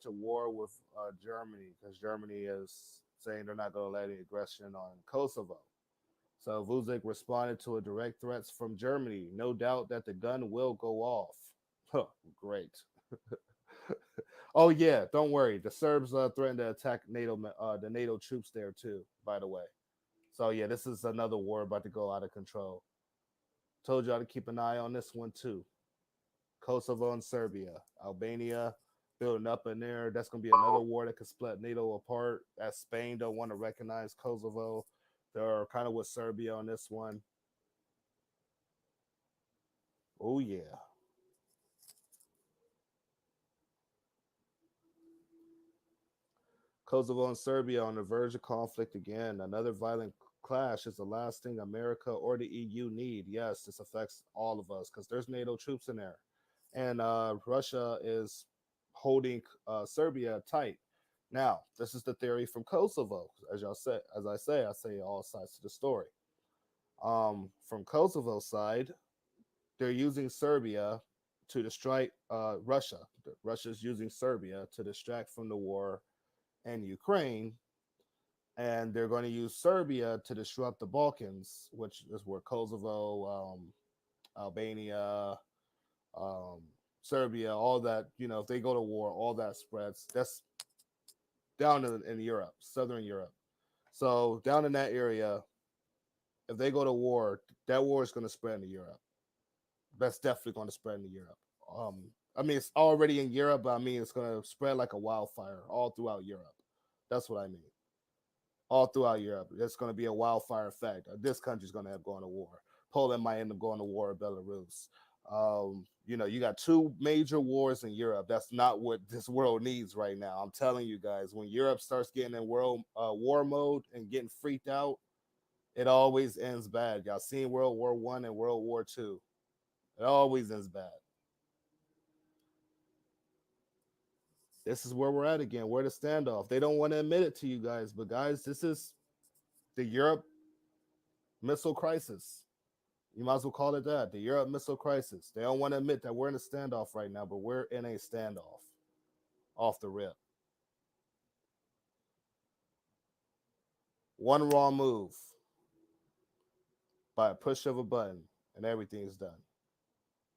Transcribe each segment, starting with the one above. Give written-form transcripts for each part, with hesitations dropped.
a war with Germany because Germany is saying they're not going to let any aggression on Kosovo. So Vucic responded to a direct threats from Germany. No doubt that the gun will go off. Huh, great. Oh yeah, don't worry. The Serbs threatened to attack the NATO troops there too. By the way, so yeah, this is another war about to go out of control. Told y'all to keep an eye on this one too. Kosovo and Serbia, Albania building up in there. That's gonna be another war that could split NATO apart. As Spain don't want to recognize Kosovo, they're kind of with Serbia on this one. Oh yeah, Kosovo and Serbia on the verge of conflict again. Another violent clash is the last thing America or the EU need. Yes, this affects all of us because there's NATO troops in there, and Russia is holding Serbia tight. Now, this is the theory from Kosovo. As y'all say, as I say all sides to the story. From Kosovo's side, they're using Serbia to distract Russia. Russia's using Serbia to distract from the war in Ukraine, and they're going to use Serbia to disrupt the Balkans, which is where Kosovo, Albania, um, Serbia, all that. If they go to war, all that spreads. That's down in Europe, Southern Europe. So down in that area, if they go to war, that war is going to spread into Europe. That's definitely going to spread into Europe. I mean, it's already in Europe, but I mean, it's going to spread like a wildfire all throughout Europe. That's what I mean. All throughout Europe, there's going to be a wildfire effect. This country's going to have gone to war. Poland might end up going to war with Belarus. You got two major wars in Europe. That's not what this world needs right now. I'm telling you guys, when Europe starts getting in world war mode and getting freaked out, it always ends bad. Y'all seen World War I and World War II. It always ends bad. This is where we're at again. We're the standoff. They don't want to admit it to you guys, but guys, this is the Europe missile crisis. You might as well call it that. The Europe missile crisis. They don't want to admit that we're in a standoff right now, but we're in a standoff off the rip. One wrong move by a push of a button, and everything is done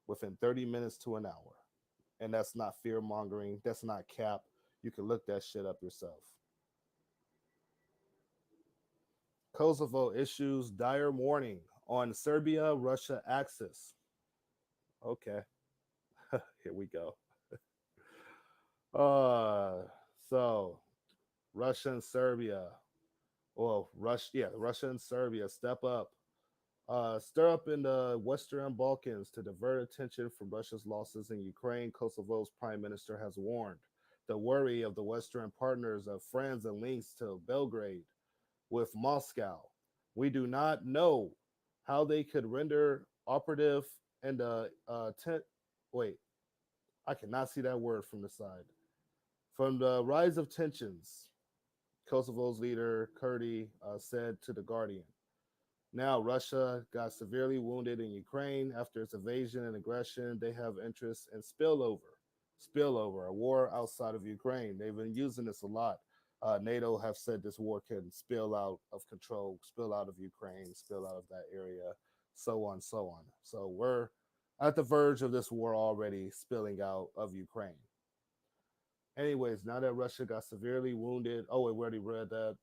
within 30 minutes to an hour. And that's not fear mongering. That's not cap. You can look that shit up yourself. Kosovo issues dire warning on Serbia Russia axis. Okay, here we go. Uh, so Russia and Serbia. Well, Russia and Serbia step up. Stir up in the Western Balkans to divert attention from Russia's losses in Ukraine, Kosovo's prime minister has warned. The worry of the Western partners of friends and links to Belgrade with Moscow. We do not know how they could render operative and wait, I cannot see that word from the side. From the rise of tensions, Kosovo's leader Kurdi said to the Guardian. Now, Russia got severely wounded in Ukraine after its invasion and aggression. They have interest in spillover. Spillover, a war outside of Ukraine. They've been using this a lot. NATO have said this war can spill out of control, spill out of Ukraine, spill out of that area, so on, so on. So we're at the verge of this war already spilling out of Ukraine. Anyways, now that Russia got severely wounded, oh, we already read that.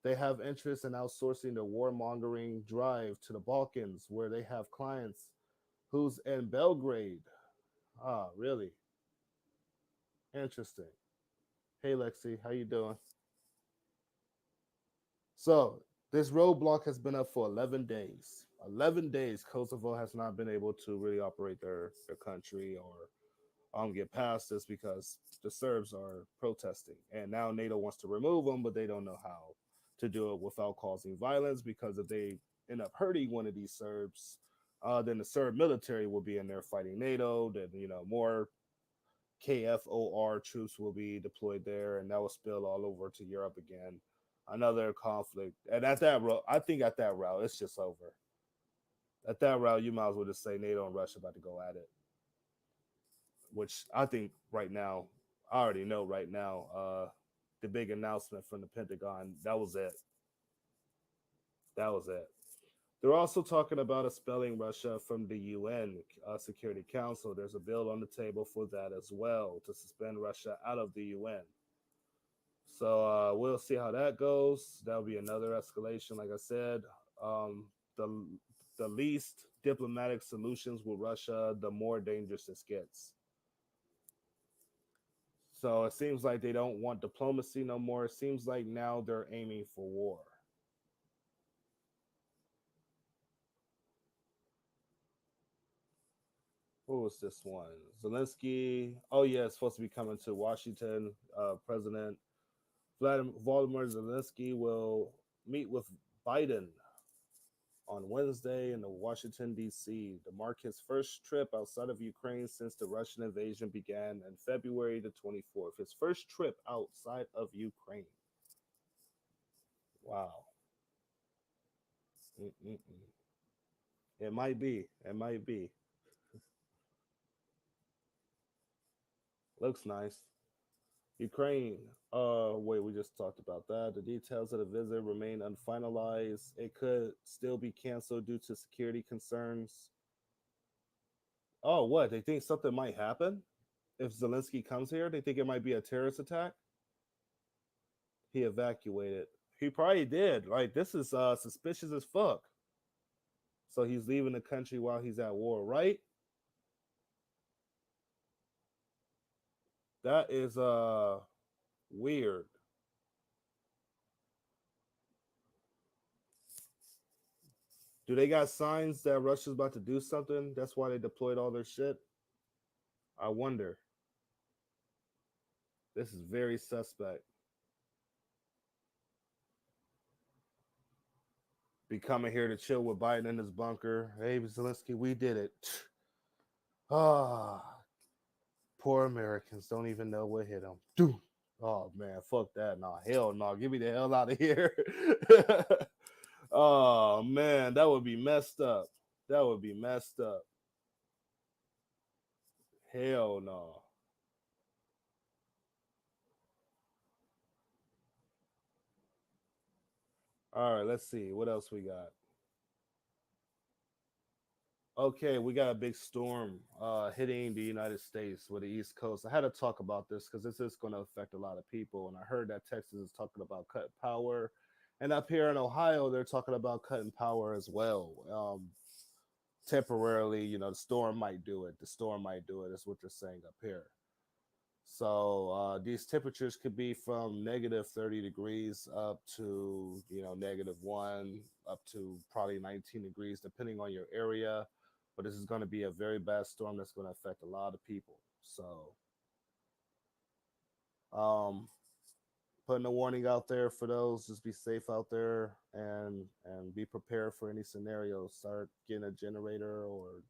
They have interest in outsourcing the warmongering drive to the Balkans, where they have clients who's in Belgrade. Ah, really? Interesting. Hey, Lexi, how you doing? So this roadblock has been up for 11 days. 11 days, Kosovo has not been able to really operate their country or get past this because the Serbs are protesting. And now NATO wants to remove them, but they don't know how to do it without causing violence because if they end up hurting one of these Serbs, then the Serb military will be in there fighting NATO. Then, more KFOR troops will be deployed there, and that will spill all over to Europe again. Another conflict. And at that route, I think at that route, it's just over. At that route, you might as well just say NATO and Russia about to go at it, which I think right now I already know right now. The big announcement from the Pentagon. That was it. That was it. They're also talking about expelling Russia from the UN Security Council. There's a bill on the table for that as well to suspend Russia out of the UN. So we'll see how that goes. That'll be another escalation. Like I said, um, the the least diplomatic solutions with Russia, the more dangerous it gets. So it seems like they don't want diplomacy no more. It seems like now they're aiming for war. What was this one? Zelensky. Oh yeah, it's supposed to be coming to Washington. President Volodymyr Zelensky will meet with Biden on Wednesday in the Washington D.C. to mark his first trip outside of Ukraine since the Russian invasion began in February the 24th. His first trip outside of Ukraine. Wow. Mm-mm-mm. It might be. It might be. Looks nice. Ukraine. Wait, we just talked about that. The details of the visit remain unfinalized. It could still be canceled due to security concerns. Oh, what? They think something might happen if Zelensky comes here? They think it might be a terrorist attack? He evacuated. He probably did. Like, this is suspicious as fuck. So he's leaving the country while he's at war, right? That is weird. Do they got signs that Russia's about to do something? That's why they deployed all their shit. I wonder. This is very suspect. Be coming here to chill with Biden in his bunker. Hey, Zelensky, we did it. Ah, poor Americans don't even know what hit them. Dude. Oh man, fuck that. Nah, hell no. Get me the hell out of here. Oh man, that would be messed up. That would be messed up. Hell no. All right, let's see what else we got. Okay, we got a big storm hitting the United States with the East Coast. I had to talk about this because this is going to affect a lot of people. And I heard that Texas is talking about cutting power. And up here in Ohio, they're talking about cutting power as well. Temporarily, the storm might do it. The storm might do it. That's what they're saying up here. So these temperatures could be from negative 30 degrees up to, negative one, up to probably 19 degrees, depending on your area. But this is going to be a very bad storm that's going to affect a lot of people. So um, putting a warning out there for those, just be safe out there and be prepared for any scenarios. Start getting a generator or,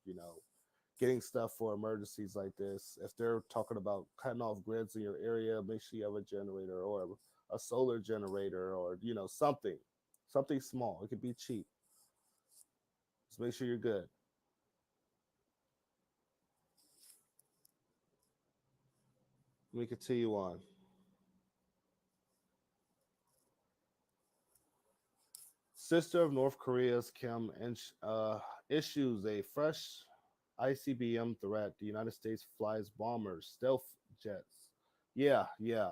getting stuff for emergencies like this. If they're talking about cutting off grids in your area, make sure you have a generator or a solar generator or something small. It could be cheap. Just make sure you're good. Let me continue on. Sister of North Korea's Kim issues a fresh ICBM threat. The United States flies bombers, stealth jets. Yeah, yeah.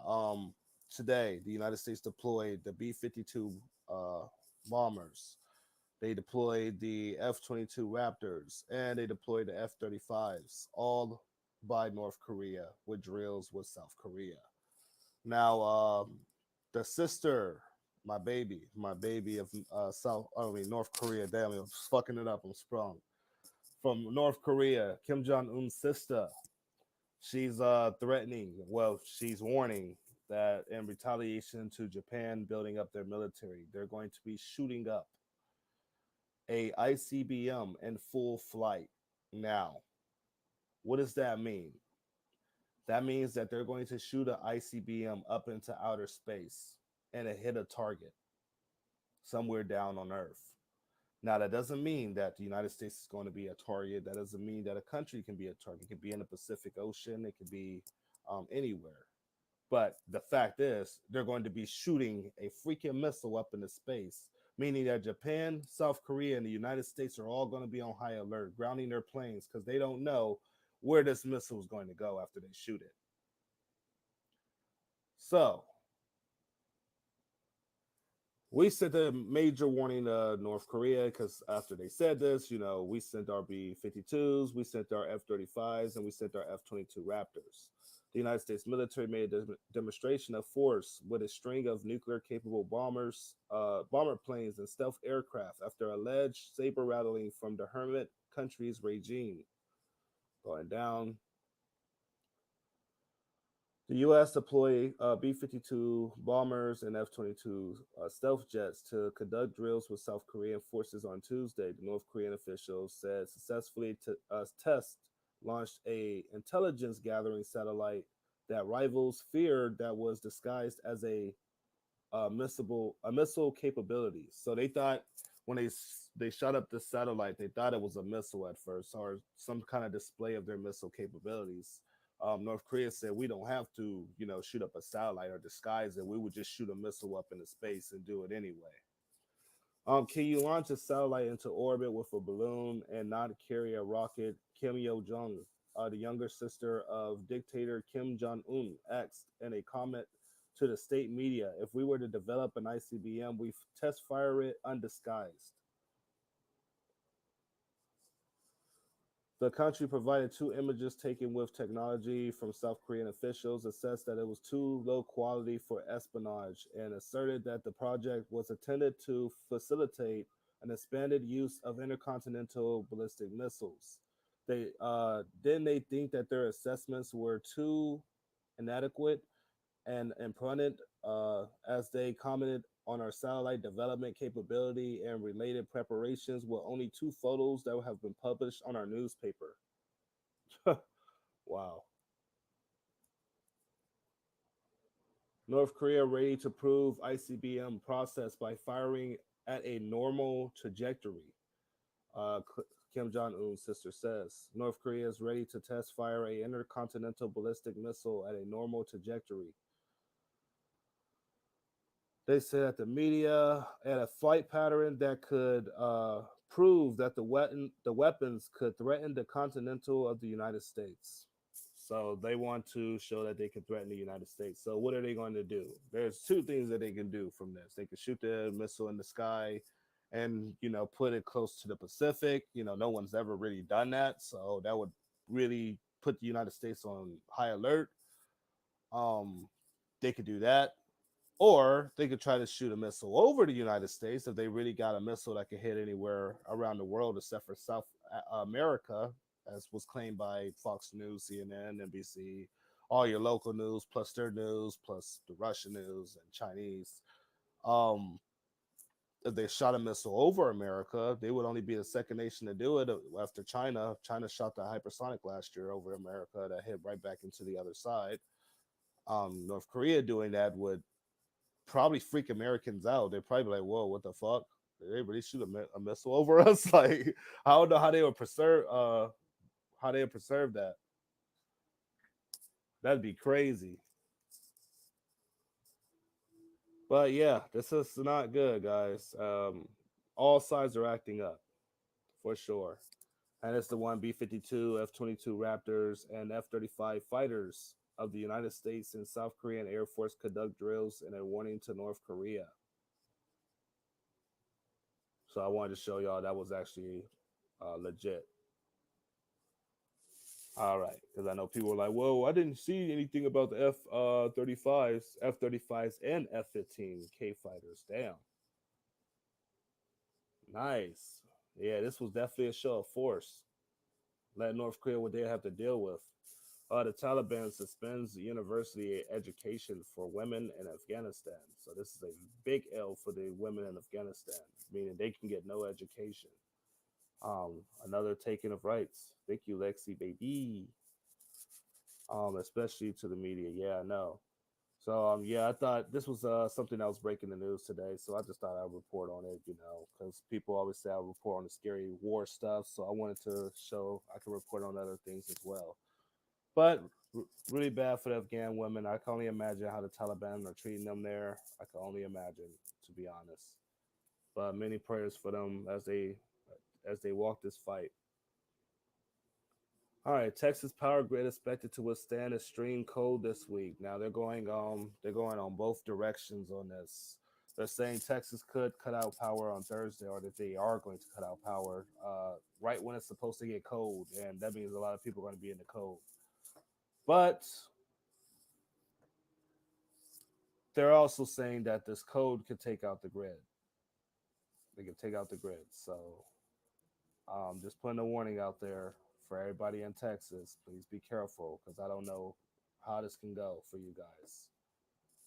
Today the United States deployed the B-52 uh, bombers. They deployed the F-22 Raptors, and they deployed the F-35s, all by North Korea with drills with South Korea. Now, the sister, my baby of North Korea. Damn, I'm fucking it up. I'm sprung from North Korea. Kim Jong Un's sister. She's threatening. Well, she's warning that in retaliation to Japan building up their military, they're going to be shooting up a ICBM in full flight. Now, what does that mean? That means that they're going to shoot an ICBM up into outer space and it hit a target somewhere down on Earth. Now, that doesn't mean that the United States is going to be a target. That doesn't mean that a country can be a target. It could be in the Pacific Ocean. It could be anywhere. But the fact is, they're going to be shooting a freaking missile up into space, meaning that Japan, South Korea, and the United States are all going to be on high alert, grounding their planes because they don't know where this missile is going to go after they shoot it. So we sent a major warning to North Korea because after they said this, we sent our B 52s, we sent our F 35s, and we sent our F 22 Raptors. The United States military made a demonstration of force with a string of nuclear capable bomber planes, and stealth aircraft after alleged saber rattling from the hermit country's regime. Going down, the U.S. deployed B 52 bombers and F 22 stealth jets to conduct drills with South Korean forces on Tuesday. The North Korean officials said successfully test launched a intelligence gathering satellite that rivals feared that was disguised as a missile capability. So they thought when they shot up this satellite, they thought it was a missile at first or some kind of display of their missile capabilities. North Korea said we don't have to, shoot up a satellite or disguise it. We would just shoot a missile up into space and do it anyway. Can you launch a satellite into orbit with a balloon and not carry a rocket? Kim Yo Jong, the younger sister of dictator Kim Jong Un, asked in a comment to the state media, "If we were to develop an ICBM, we test fire it undisguised." The country provided two images taken with technology from South Korean officials, assessed that it was too low quality for espionage, and asserted that the project was intended to facilitate an expanded use of intercontinental ballistic missiles. They think that their assessments were too inadequate and imprudent, as they commented on our satellite development capability and related preparations with only two photos that have been published on our newspaper. Wow. North Korea ready to prove ICBM process by firing at a normal trajectory. Kim Jong Un's sister says North Korea is ready to test fire a intercontinental ballistic missile at a normal trajectory. They said that the media had a flight pattern that could prove that the weapons could threaten the continental of the United States. So they want to show that they can threaten the United States. So what are they going to do? There's two things that they can do from this. They can shoot the missile in the sky and, put it close to the Pacific. No one's ever really done that. So that would really put the United States on high alert. Um, they could do that. Or they could try to shoot a missile over the United States if they really got a missile that could hit anywhere around the world except for South America, as was claimed by Fox News, CNN, NBC, all your local news, plus their news, plus the Russian news and Chinese. Um, if they shot a missile over America, they would only be the second nation to do it after China. China shot the hypersonic last year over America that hit right back into the other side. North Korea doing that would probably freak Americans out. They're probably like, "Whoa, what the fuck? Did they really shoot a missile over us?" Like, I don't know how they would preserve that. That'd be crazy. But yeah, this is not good, guys. All sides are acting up for sure. And it's the one B 52, F 22 Raptors, and F 35 fighters of the United States and South Korean Air Force conduct drills in a warning to North Korea. So I wanted to show y'all that was actually legit. All right, because I know people were like, "Whoa, I didn't see anything about the F 35s, and F 15 K fighters." Damn, nice. Yeah, this was definitely a show of force. Let North Korea what they have to deal with. The Taliban suspends university education for women in Afghanistan. So this is a big L for the women in Afghanistan, meaning they can get no education. Another taking of rights. Thank you, Lexi, baby. Especially to the media. Yeah, I know. So yeah, I thought this was something that was breaking the news today. So I just thought I'd report on it, because people always say I report on the scary war stuff. So I wanted to show I can report on other things as well. But Really bad for the Afghan women. I can only imagine how the Taliban are treating them there. I can only imagine, to be honest. But many prayers for them as they walk this fight. All right, Texas power grid expected to withstand extreme cold this week. Now they're going on both directions on this. They're saying Texas could cut out power on Thursday, or that they are going to cut out power right when it's supposed to get cold, and that means a lot of people are going to be in the cold. But they're also saying that this code could take out the grid. They could take out the grid. So just putting a warning out there for everybody in Texas. Please be careful because I don't know how this can go for you guys.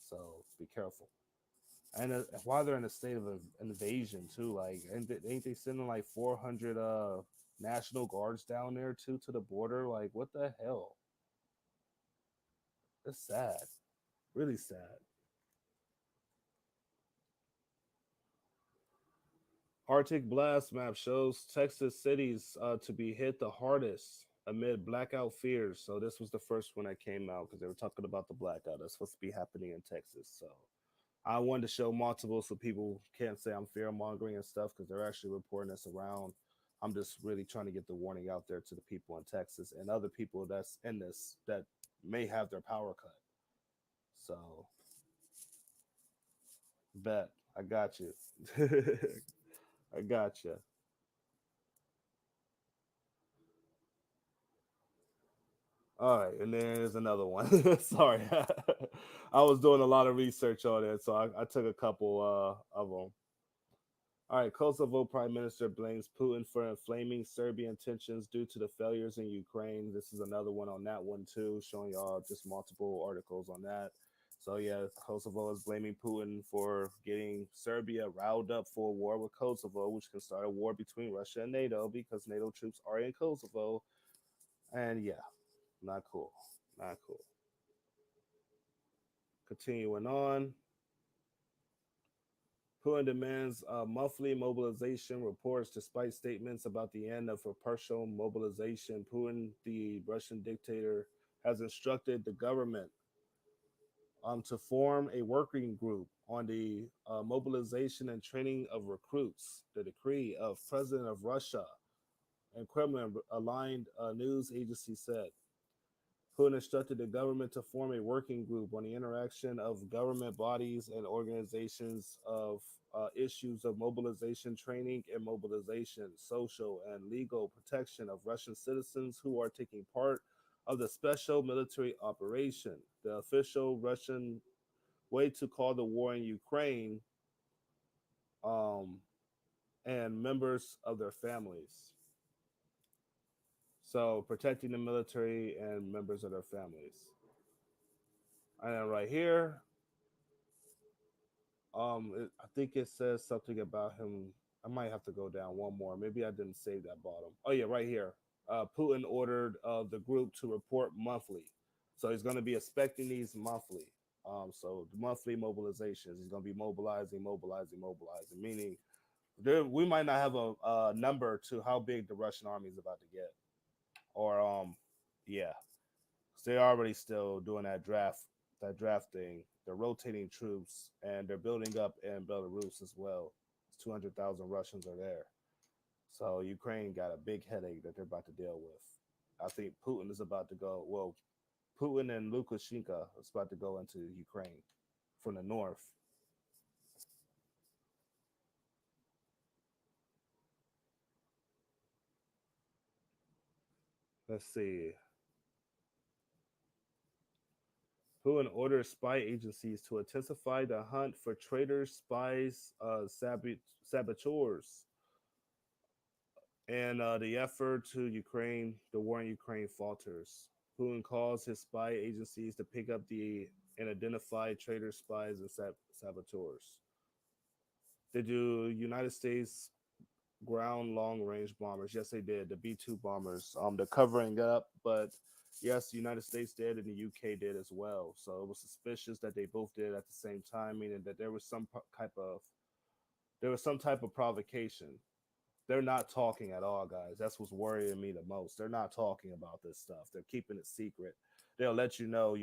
So be careful. And while they're in a state of invasion too, like ain't they sending like 400 national guards down there too to the border? Like what the hell? It's sad, really sad. Arctic blast map shows Texas cities to be hit the hardest amid blackout fears. So this was the first one that came out because they were talking about the blackout that's supposed to be happening in Texas. So I wanted to show multiple so people can't say I'm fear mongering and stuff because they're actually reporting this around. I'm just really trying to get the warning out there to the people in Texas and other people that's in this that may have their power cut. So bet I got you. I got you. All right, and there's another one. Sorry, I was doing a lot of research on it, so I took a couple of them. All right, Kosovo Prime Minister blames Putin for inflaming Serbian tensions due to the failures in Ukraine. This is another one on that one too, showing y'all just multiple articles on that. So yeah, Kosovo is blaming Putin for getting Serbia riled up for a war with Kosovo, which can start a war between Russia and NATO because NATO troops are in Kosovo. And yeah, not cool. Not cool. Continuing on, Putin demands monthly mobilization reports despite statements about the end of a partial mobilization. Putin, the Russian dictator, has instructed the government to form a working group on the mobilization and training of recruits. The decree of President of Russia and Kremlin aligned news agency said. Putin instructed the government to form a working group on the interaction of government bodies and organizations of issues of mobilization training and mobilization, social and legal protection of Russian citizens who are taking part of the special military operation. The official Russian way to call the war in Ukraine um, and members of their families. So, protecting the military and members of their families. And then right here, I think it says something about him. I might have to go down one more. Maybe I didn't save that bottom. Oh yeah, right here. Putin ordered the group to report monthly, so he's going to be expecting these monthly. So the monthly mobilizations, he's going to be mobilizing, mobilizing, mobilizing. Meaning, we might not have a number to how big the Russian army is about to get, or yeah, they're already still doing that draft thing. They're rotating troops and they're building up in Belarus as well. 200,000 Russians are there. So Ukraine got a big headache that they're about to deal with. I think Putin is about to go. Well, Putin and Lukashenko is about to go into Ukraine from the north. Let's see. Putin orders spy agencies to intensify the hunt for traitors, spies, saboteurs, and the effort to Ukraine, the war in Ukraine falters. Putin calls his spy agencies to pick up the and identify traitor spies and saboteurs. Did you United States ground long range bombers? Yes, they did. The B 2 bombers. They're covering up, but yes, the United States did and the UK did as well. So it was suspicious that they both did at the same time, meaning that there was some type of provocation. They're not talking at all, guys. That's what's worrying me the most. They're not talking about this stuff. They're keeping it secret. they'll let you know,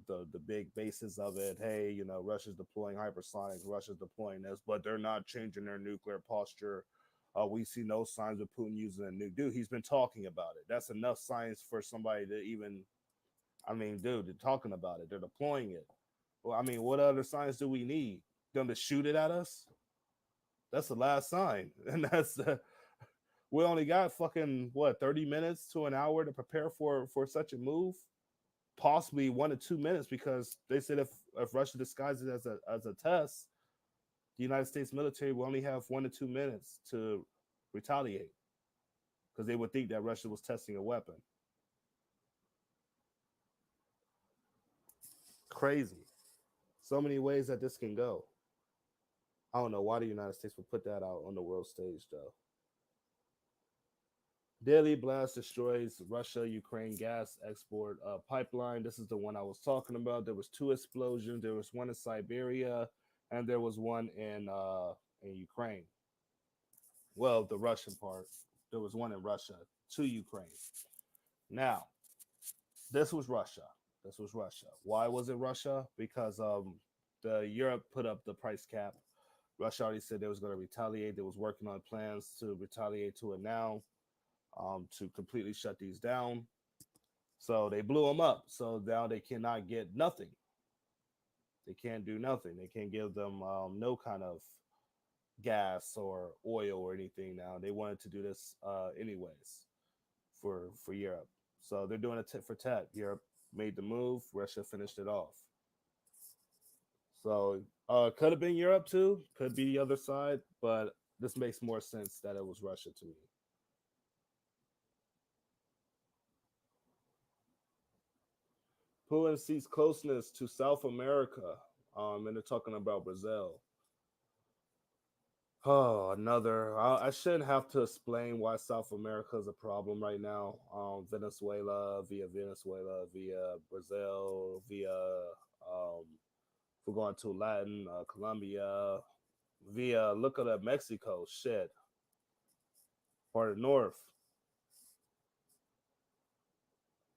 the big basis of it. Hey, Russia's deploying hypersonics, Russia's deploying this, but they're not changing their nuclear posture. We see no signs of Putin using a nuke. Dude, he's been talking about it. That's enough science for somebody to even. I mean, dude, they're talking about it. They're deploying it. Well, I mean, what other signs do we need? Them to shoot it at us? That's the last sign, and we only got fucking what 30 minutes to an hour to prepare for such a move. Possibly 1 to 2 minutes because they said if Russia disguises it as a test, the United States military will only have 1 to 2 minutes to retaliate because they would think that Russia was testing a weapon. Crazy. So many ways that this can go. I don't know why the United States would put that out on the world stage though. Daily blast destroys Russia Ukraine gas export pipeline. This is the one I was talking about. There was two explosions. There was one in Siberia, and there was one in Ukraine. Well, the Russian part. There was one in Russia to Ukraine. Now, this was Russia. This was Russia. Why was it Russia? Because the Europe put up the price cap. Russia already said they was going to retaliate. They was working on plans to retaliate to it now, to completely shut these down. So they blew them up. So now they cannot get nothing. They can't do nothing. They can't give them no kind of gas or oil or anything now. They wanted to do this anyways for Europe. So they're doing a tit for tat. Europe made the move. Russia finished it off. So could have been Europe too. Could be the other side, but this makes more sense that it was Russia to me. Putin sees closeness to South America, and they're talking about Brazil. Oh, another. I shouldn't have to explain why South America is a problem right now. Venezuela, via Brazil, via we're going to Latin, Colombia, via look at Mexico, shit, part of North.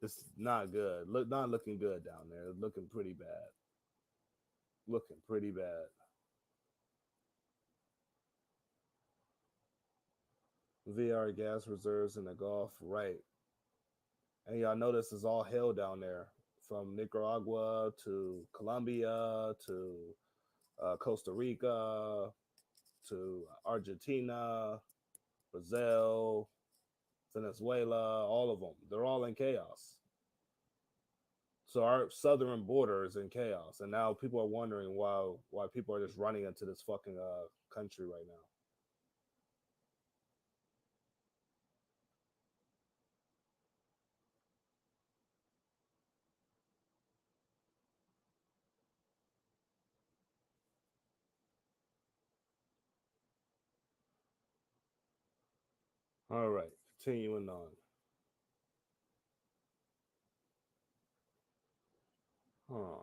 It's not good. Not looking good down there. Looking pretty bad. Looking pretty bad. VR gas reserves in the Gulf, right? And y'all notice it's all hell down there, from Nicaragua to Colombia to Costa Rica to Argentina, Brazil, Venezuela, all of them. They're all in chaos. So our southern border is in chaos, and now people are wondering why people are just running into this fucking country right now. All right, continuing on. Huh.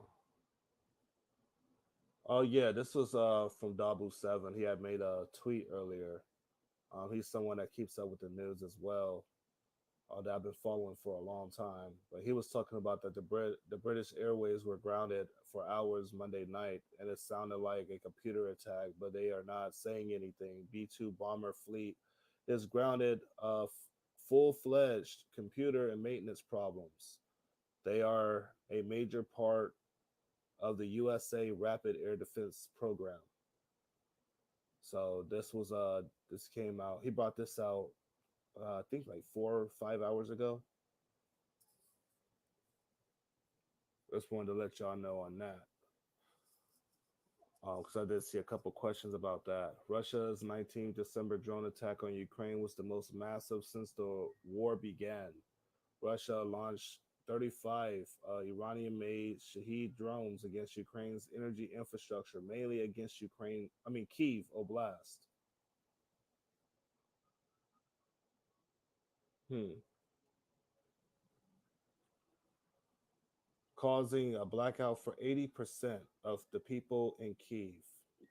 Oh yeah, this was from Dabu7. He had made a tweet earlier. He's someone that keeps up with the news as well. That I've been following for a long time. But he was talking about that the British Airways were grounded for hours Monday night, and it sounded like a computer attack, but they are not saying anything. B 2 bomber fleet is grounded. Full fledged computer and maintenance problems. They are a major part of the USA Rapid Air Defense Program. So this came out. He brought this out I think like 4 or 5 hours ago. Just wanted to let y'all know on that. Because I did see a couple questions about that. Russia's 19th December drone attack on Ukraine was the most massive since the war began. Russia launched 35 Iranian made Shahed drones against Ukraine's energy infrastructure, mainly against Kiev Oblast. Hmm. Causing a blackout for 80% of the people in Kiev.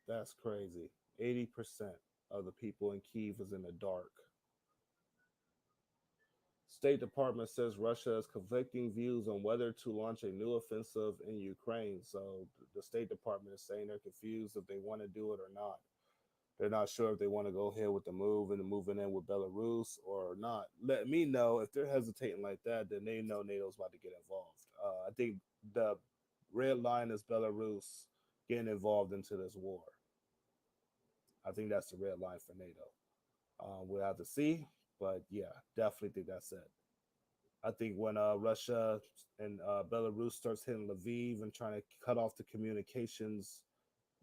That's crazy. 80% of the people in Kiev is in the dark. State Department says Russia has conflicting views on whether to launch a new offensive in Ukraine. So the State Department is saying they're confused if they want to do it or not. They're not sure if they want to go ahead with the move and moving in with Belarus or not. Let me know if they're hesitating like that. Then they know NATO's about to get involved. I think the red line is Belarus getting involved into this war. I think that's the red line for NATO. We'll have to see, but yeah, definitely think that's it. I think when Russia and Belarus starts hitting Lviv and trying to cut off the communications,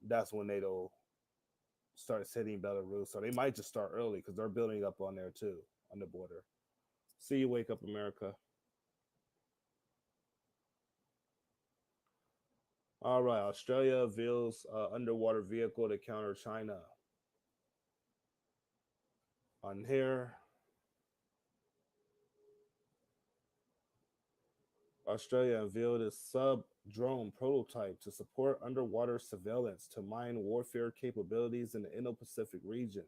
that's when NATO starts hitting Belarus. So they might just start early because they're building up on there too on the border. See you, wake up, America. All right, Australia unveils underwater vehicle to counter China. On here, Australia unveiled a sub drone prototype to support underwater surveillance to mine warfare capabilities in the Indo Pacific region.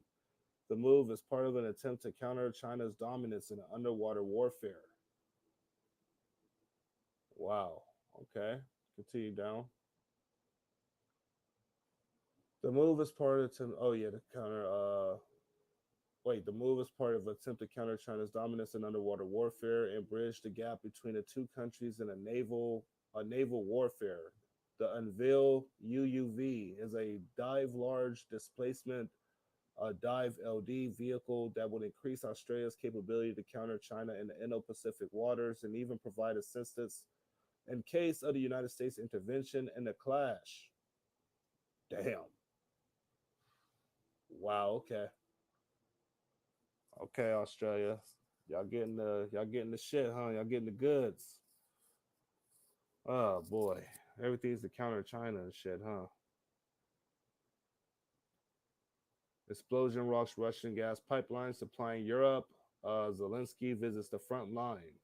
The move is part of an attempt to counter China's dominance in underwater warfare. Wow. Okay. Continue down. The move is part of oh yeah, the counter wait, the move is part of an attempt to counter China's dominance in underwater warfare and bridge the gap between the two countries in a naval warfare. The Unveil UUV is a dive large displacement dive LD vehicle that would increase Australia's capability to counter China in the Indo-Pacific waters and even provide assistance in case of the United States intervention in the clash. Damn. Wow. Okay. Okay, Australia. Y'all getting the shit, huh? Y'all getting the goods. Oh boy. Everything's to counter China and shit, huh? Explosion rocks Russian gas pipeline supplying Europe. Zelensky visits the front line.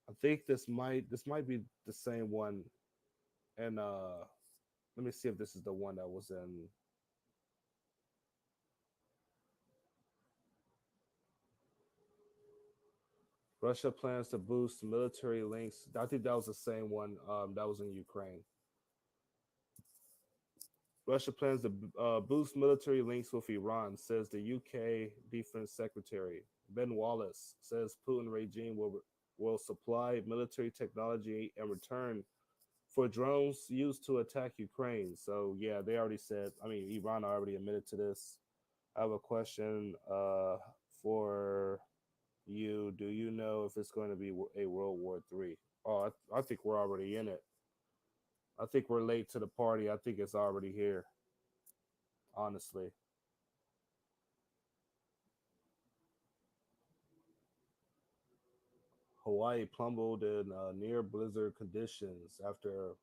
I think this might be the same one. And let me see if this is the one that was in Russia plans to boost military links. I think that was the same one that was in Ukraine. Russia plans to boost military links with Iran, says the UK Defense Secretary. Ben Wallace says Putin regime will supply military technology in return for drones used to attack Ukraine. So yeah, they already said. I mean, Iran already admitted to this. I have a question for you. Do you know if it's going to be a World War III? Oh, I think we're already in it. I think we're late to the party. I think it's already here. Honestly, Hawaii plummeted in near blizzard conditions after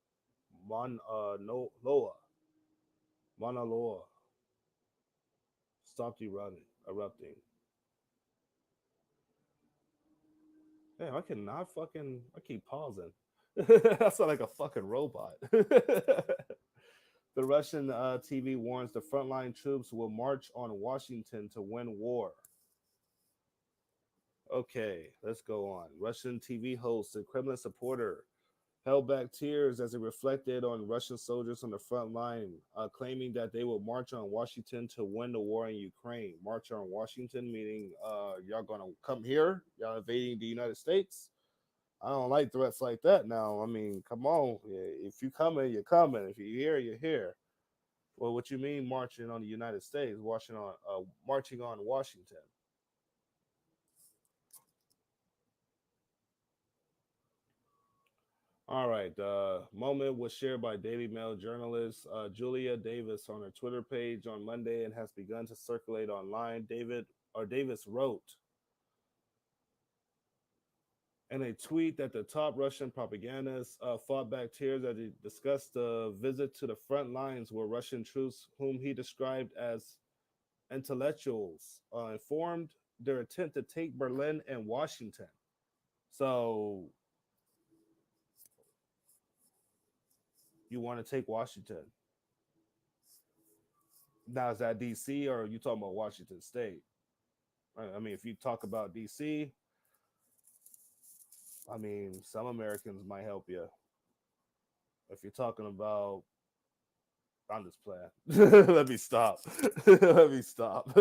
no Loa Mauna Loa stopped erupting. Damn, I cannot fucking. I keep pausing. I sound like a fucking robot. The Russian TV warns the frontline troops will march on Washington to win war. Okay, let's go on. Russian TV host and Kremlin supporter held back tears as it reflected on Russian soldiers on the front line, claiming that they will march on Washington to win the war in Ukraine. March on Washington, meaning y'all gonna come here, y'all invading the United States. I don't like threats like that. Now, I mean, come on, if you coming, you're coming. If you're here, you're here. Well, what you mean marching on the United States, marching on Washington? All right. The moment was shared by Daily Mail journalist Julia Davis on her Twitter page on Monday and has begun to circulate online. Davis wrote in a tweet that the top Russian propagandists fought back tears as he discussed the visit to the front lines where Russian troops, whom he described as intellectuals, informed their attempt to take Berlin and Washington. So you want to take Washington? Now is that DC or are you talking about Washington State? I mean, if you talk about DC, I mean, some Americans might help you if you're talking about. I'm just playing. Let me stop. Let me stop.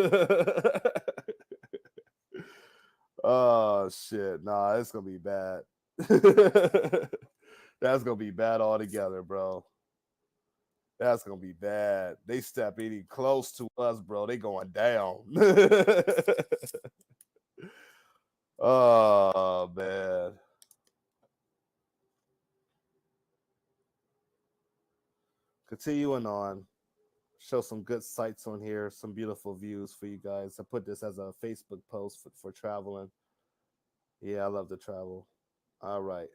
Oh shit! Nah, it's gonna be bad. That's gonna be bad altogether, bro. That's gonna be bad. They step any close to us, bro. They going down. Oh man. Continuing on. Show some good sights on here, some beautiful views for you guys. I put this as a Facebook post for traveling. Yeah, I love to travel. All right.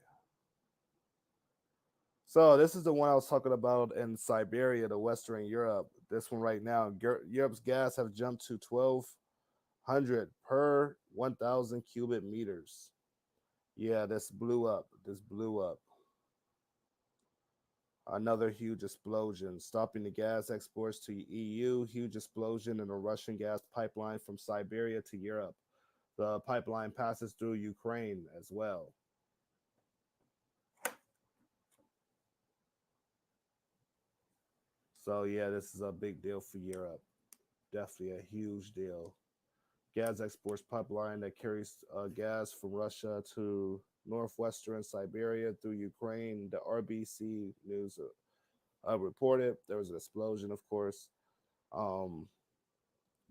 So this is the one I was talking about in Siberia, the Western Europe. This one right now, Europe's gas have jumped to 1,200 per 1,000 cubic meters. Yeah, this blew up. This blew up. Another huge explosion, stopping the gas exports to EU. Huge explosion in a Russian gas pipeline from Siberia to Europe. The pipeline passes through Ukraine as well. So yeah, this is a big deal for Europe. Definitely a huge deal. Gas exports pipeline that carries gas from Russia to northwestern Siberia through Ukraine. The RBC News reported there was an explosion, of course, um,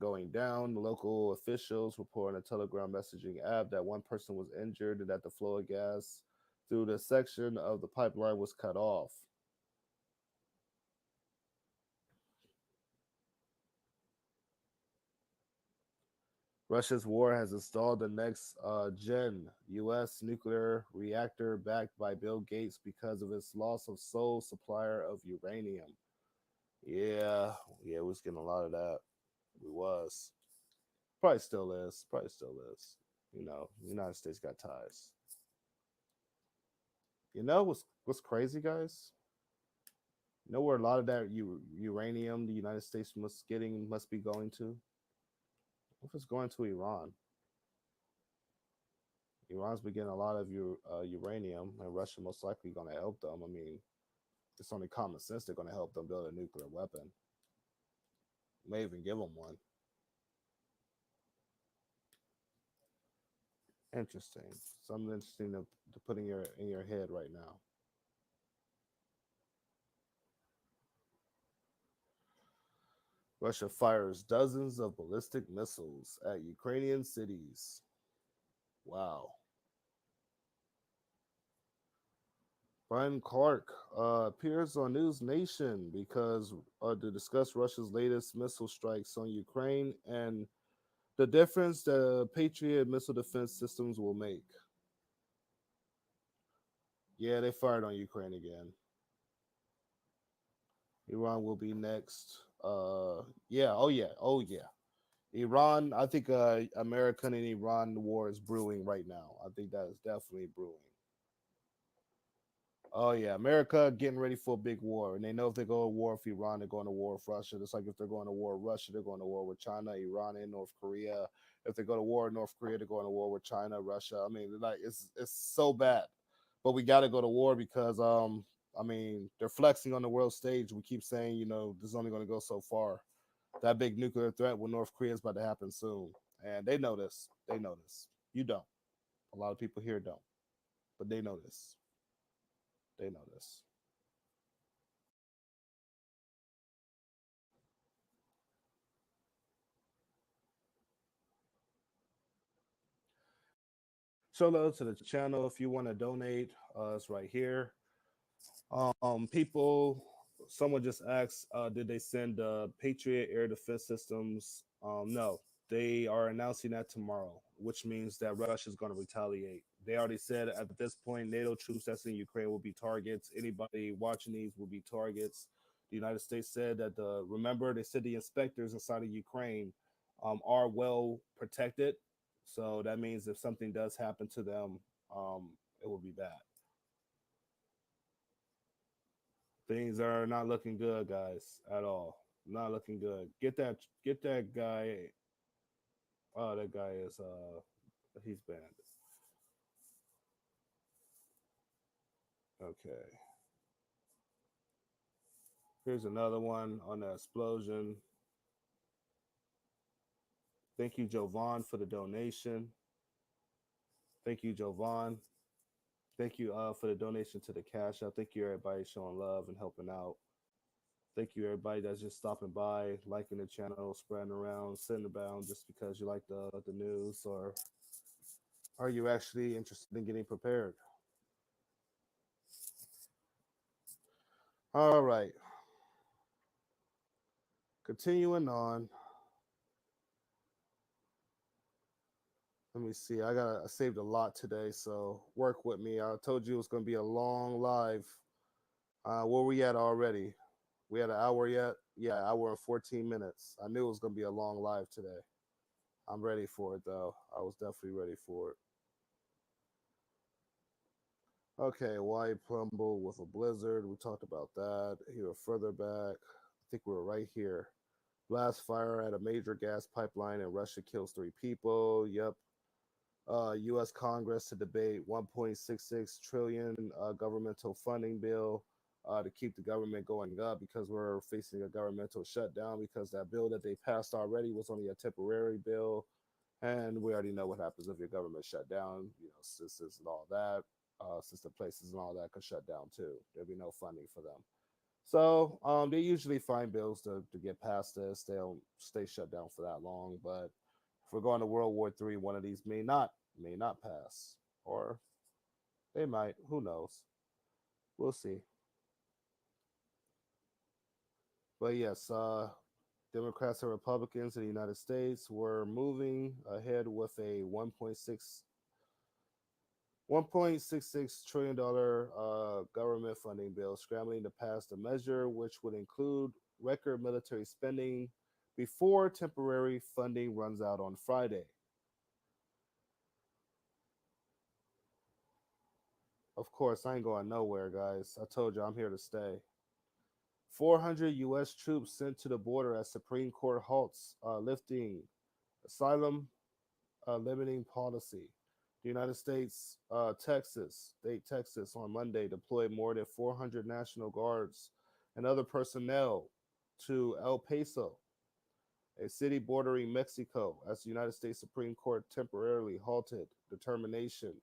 going down. Local officials report on a Telegram messaging app that one person was injured and that the flow of gas through the section of the pipeline was cut off. Russia's war has installed the next gen U.S. nuclear reactor backed by Bill Gates because of its loss of sole supplier of uranium. Yeah, yeah, we was getting a lot of that. We was. Probably still is. Probably still is. You know, the United States got ties. You know what's crazy, guys? You know where a lot of that uranium the United States must be going to? If it's going to Iran. Iran's been getting a lot of uranium, and Russia most likely going to help them. I mean, it's only common sense they're going to help them build a nuclear weapon. May even give them one. Interesting. Something interesting to put in your head right now. Russia fires dozens of ballistic missiles at Ukrainian cities. Wow. Brian Clark appears on News Nation because to discuss Russia's latest missile strikes on Ukraine and the difference the Patriot missile defense systems will make. Yeah, they fired on Ukraine again. Iran will be next. Yeah, oh yeah, oh yeah. Iran, I think American and Iran war is brewing right now. I think that is definitely brewing. Oh yeah, America getting ready for a big war, and they know if they go to war with Iran, they're going to war with Russia. Just like if they're going to war with Russia, they're going to war with China, Iran, and North Korea. If they go to war with North Korea, they're going to war with China, Russia. I mean, like it's so bad, but we got to go to war because I mean, they're flexing on the world stage. We keep saying, you know, this is only going to go so far. That big nuclear threat with North Korea is about to happen soon, and they know this. They know this. You don't. A lot of people here don't, but they know this. They know this. Show love to the channel if you want to donate. It's right here. People, someone just asked, did they send Patriot air defense systems? No, they are announcing that tomorrow, which means that Russia is going to retaliate. They already said at this point, NATO troops that's in Ukraine will be targets. Anybody watching these will be targets. The United States said that remember they said the inspectors inside of Ukraine are well protected, so that means if something does happen to them, it will be bad. Things are not looking good, guys, at all. Not looking good. Get that guy. Oh, that guy is he's banned. Okay. Here's another one on the explosion. Thank you, Jovan, for the donation. Thank you, Jovan. Thank you for the donation to the cash out. Thank you, everybody, showing love and helping out. Thank you, everybody that's just stopping by, liking the channel, spreading around, sitting around just because you like the news, or are you actually interested in getting prepared? All right, continuing on. Let me see. I saved a lot today, so work with me. I told you it was going to be a long live. Where we at already? We had an hour yet? Yeah, hour and 14 minutes. I knew it was going to be a long live today. I'm ready for it though. I was definitely ready for it. Okay, Hawaii Plumble with a blizzard. We talked about that. Here, further back. I think we were right here. Blast fire at a major gas pipeline in Russia kills 3 people. Yep. U.S. Congress to debate 1.66 trillion governmental funding bill to keep the government going up because we're facing a governmental shutdown because that bill that they passed already was only a temporary bill, and we already know what happens if your government shut down. You know, systems and all that, system places and all that could shut down too. There'd be no funding for them. So they usually find bills to get past this. They don't stay shut down for that long. But if we're going to World War III, one of these may not pass, or they might. Who knows? We'll see. But yes, Democrats and Republicans in the United States were moving ahead with a 1.66 trillion government funding bill, scrambling to pass the measure, which would include record military spending before temporary funding runs out on Friday. Of course, I ain't going nowhere, guys. I told you I'm here to stay. 400 U.S. troops sent to the border as Supreme Court halts lifting asylum limiting policy. The United States, Texas, on Monday deployed more than 400 National Guards and other personnel to El Paso, a city bordering Mexico, as the United States Supreme Court temporarily halted determination.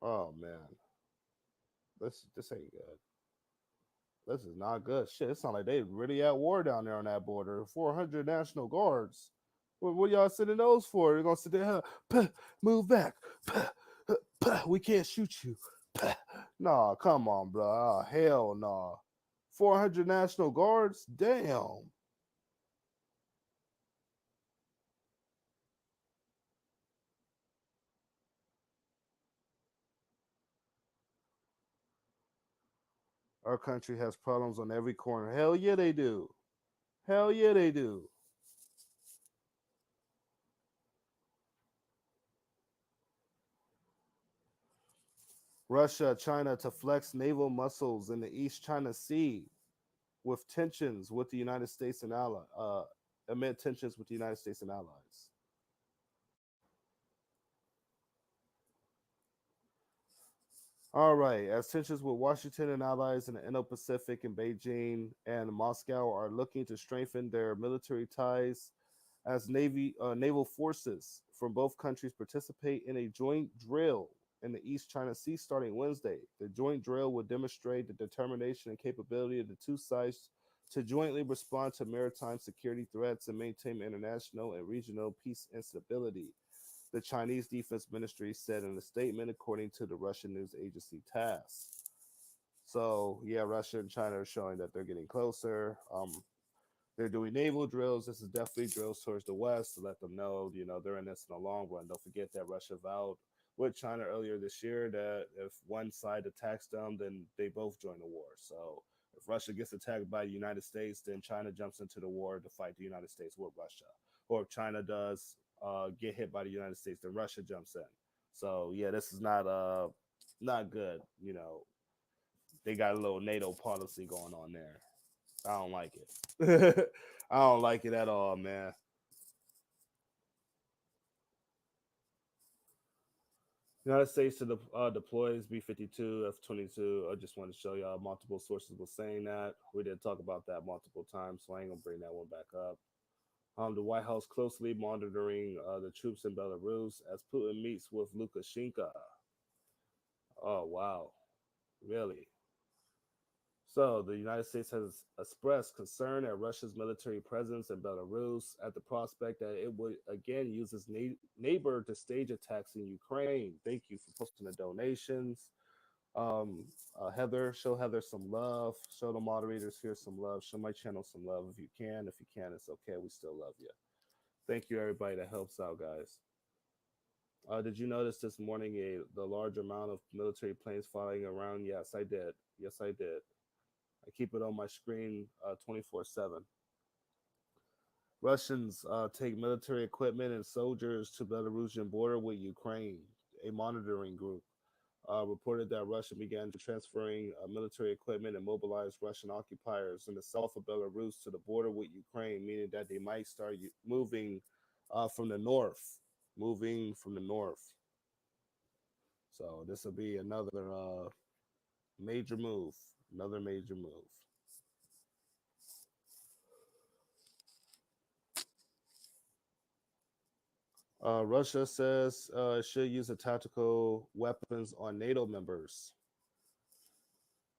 Oh man, this ain't good. This is not good. Shit, it sounds like they really at war down there on that border. 400 National Guards. What y'all sending those for? You're gonna sit there, huh? Move back. We can't shoot you. Nah, come on, bro. Oh, hell nah. 400 National Guards? Damn. Our country has problems on every corner. Hell yeah, they do. Hell yeah, they do. Russia, China to flex naval muscles in the East China Sea with tensions with the United States and amid tensions with the United States and allies. All right, as tensions with Washington and allies in the Indo-Pacific and Beijing and Moscow are looking to strengthen their military ties as naval forces from both countries participate in a joint drill in the East China Sea starting Wednesday. The joint drill will demonstrate the determination and capability of the two sides to jointly respond to maritime security threats and maintain international and regional peace and stability, the Chinese Defense Ministry said in a statement, according to the Russian news agency TASS. So, yeah, Russia and China are showing that they're getting closer. They're doing naval drills. This is definitely drills towards the West to let them know, they're in this in the long run. Don't forget that Russia vowed with China earlier this year that if one side attacks them, then they both join the war. So if Russia gets attacked by the United States, then China jumps into the war to fight the United States with Russia. Or if China does get hit by the United States, then Russia jumps in. So yeah, this is not good. They got a little NATO policy going on there. I don't like it. I don't like it at all, man. United States to deploys B-52, F-22. I just wanted to show y'all multiple sources was saying that. We did talk about that multiple times, so I ain't gonna bring that one back up. The White House closely monitoring the troops in Belarus as Putin meets with Lukashenko. Oh wow, really? So the United States has expressed concern at Russia's military presence in Belarus at the prospect that it would again use its neighbor to stage attacks in Ukraine. Thank you for posting the donations. Heather, show Heather some love. Show the moderators here some love. Show my channel some love if you can. If you can, it's okay. We still love you. Thank you, everybody that helps out, guys. Did you notice this morning the large amount of military planes flying around? Yes, I did. Yes, I did. I keep it on my screen 24/7. Russians take military equipment and soldiers to Belarusian border with Ukraine. A monitoring group reported that Russia began transferring military equipment and mobilized Russian occupiers in the south of Belarus to the border with Ukraine, meaning that they might start moving from the north, moving from the north. So this will be another major move, another major move. Russia says it should use the tactical weapons on NATO members.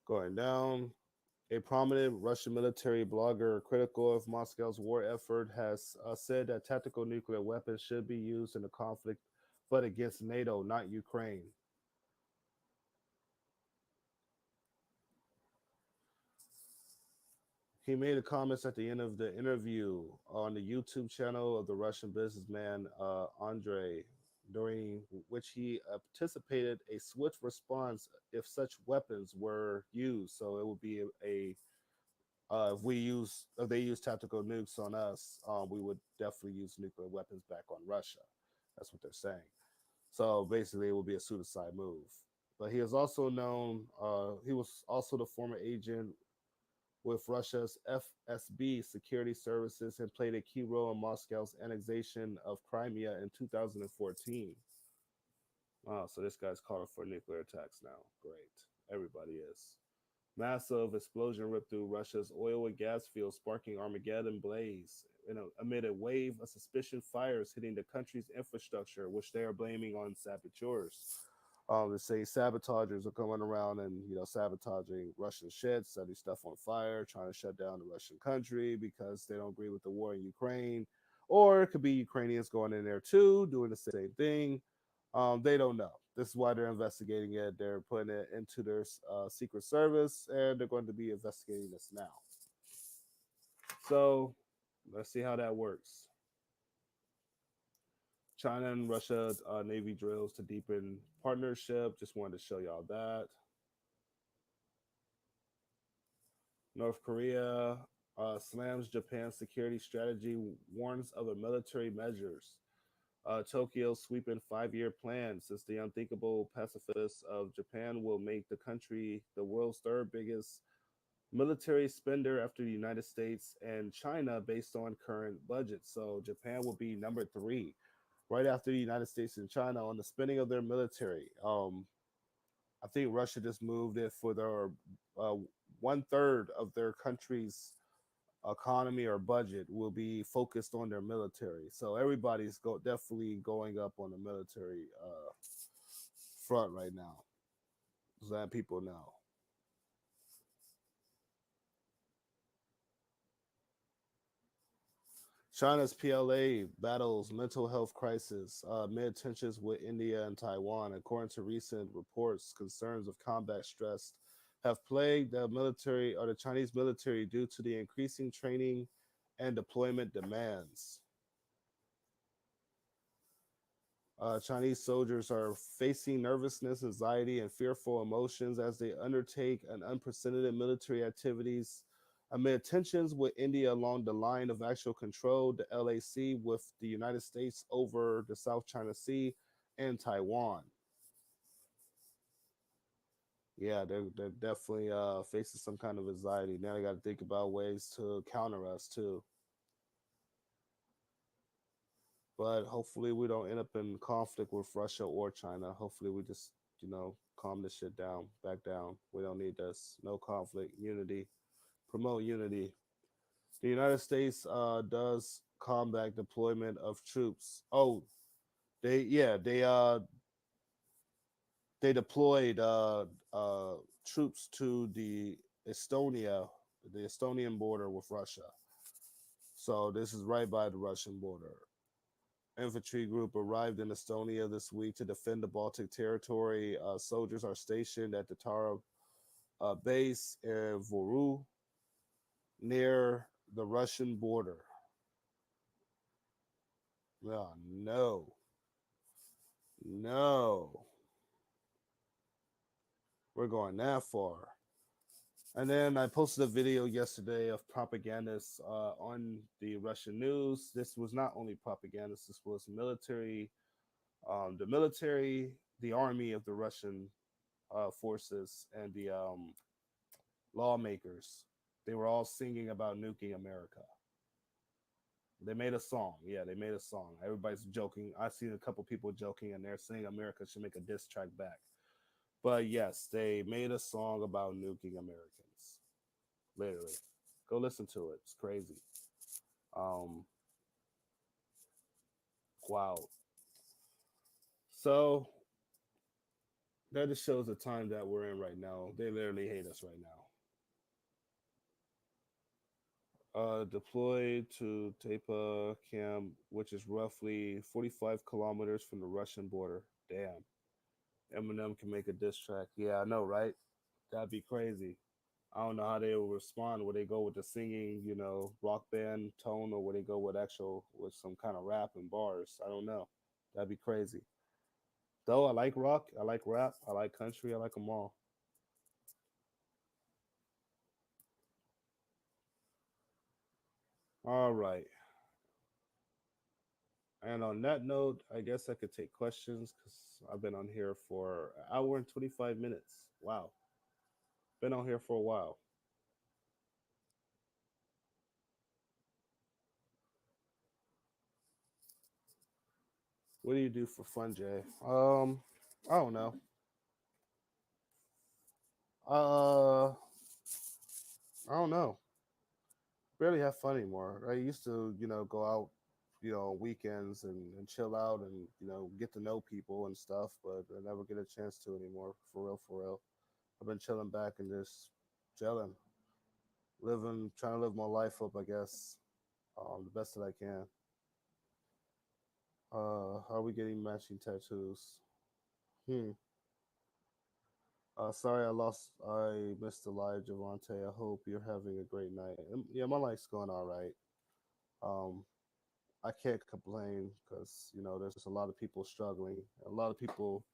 Going down, a prominent Russian military blogger critical of Moscow's war effort has said that tactical nuclear weapons should be used in the conflict, but against NATO, not Ukraine. He made a comments at the end of the interview on the YouTube channel of the Russian businessman Andrei, during which he anticipated a swift response if such weapons were used. So it would be if they use tactical nukes on us, we would definitely use nuclear weapons back on Russia. That's what they're saying. So basically, it would be a suicide move. But he is also known. He was also the former agent with Russia's FSB security services and played a key role in Moscow's annexation of Crimea in 2014. Wow, so this guy's calling for nuclear attacks now. Great. Everybody is. Massive explosion ripped through Russia's oil and gas fields, sparking Armageddon blaze amid a wave of suspicious fires hitting the country's infrastructure, which they are blaming on saboteurs. They say sabotagers are going around and sabotaging Russian shit, setting stuff on fire, trying to shut down the Russian country because they don't agree with the war in Ukraine, or it could be Ukrainians going in there too, doing the same thing. They don't know. This is why they're investigating it. They're putting it into their secret service, and they're going to be investigating this now. So let's see how that works. China and Russia Navy drills to deepen partnership. Just wanted to show y'all that. North Korea slams Japan's security strategy, warns of a military measures. Tokyo's sweeping 5-year plan since the unthinkable pacifists of Japan will make the country the world's third biggest military spender after the United States and China based on current budgets. So Japan will be number 3, right after the United States and China on the spending of their military. I think Russia just moved it for their 1/3 of their country's economy or budget will be focused on their military. So everybody's definitely going up on the military front right now. So that people know. China's PLA battles mental health crisis amid tensions with India and Taiwan. According to recent reports, concerns of combat stress have plagued the military or the Chinese military due to the increasing training and deployment demands. Chinese soldiers are facing nervousness, anxiety, and fearful emotions as they undertake an unprecedented military activities amid tensions with India along the line of actual control, the LAC, with the United States over the South China Sea and Taiwan. Yeah, they're definitely facing some kind of anxiety. Now they got to think about ways to counter us too. But hopefully we don't end up in conflict with Russia or China. Hopefully we just, calm this shit down, back down. We don't need this. No conflict, unity, promote unity. The United States does combat deployment of troops. Oh, they deployed troops to the Estonian border with Russia. So this is right by the Russian border. Infantry group arrived in Estonia this week to defend the Baltic territory. Soldiers are stationed at the Tara base in Voru near the Russian border. Oh, no, no, we're going that far. And then I posted a video yesterday of propagandists on the Russian news. This was not only propagandists, this was military, the army of the Russian forces, and the lawmakers. They were all singing about nuking America. They made a song. Yeah, they made a song. Everybody's joking. I've seen a couple people joking, and they're saying America should make a diss track back. But yes, they made a song about nuking Americans. Literally, go listen to it. It's crazy. Um, wow. So that just shows the time that we're in right now. They literally hate us right now. Deployed to Tepa Camp, which is roughly 45 kilometers from the Russian border. Damn. Eminem can make a diss track. Yeah, I know, right? That'd be crazy. I don't know how they will respond. Would they go with the singing, rock band tone, or would they go with some kind of rap and bars? I don't know. That'd be crazy. Though I like rock, I like rap, I like country, I like them all. All right. And on that note, I guess I could take questions because I've been on here for an hour and 25 minutes. Wow. Been on here for a while. What do you do for fun, Jay? I don't know. Uh, I don't know. Barely have fun anymore. I used to, go out, on weekends and chill out and, get to know people and stuff, but I never get a chance to anymore. For real, for real. I've been chilling back and just chilling, trying to live my life up, I guess, the best that I can. Are we getting matching tattoos? Hmm. Sorry, I missed the live, Javante. I hope you're having a great night. Yeah, my life's going all right. Um, I can't complain because there's a lot of people struggling, a lot of people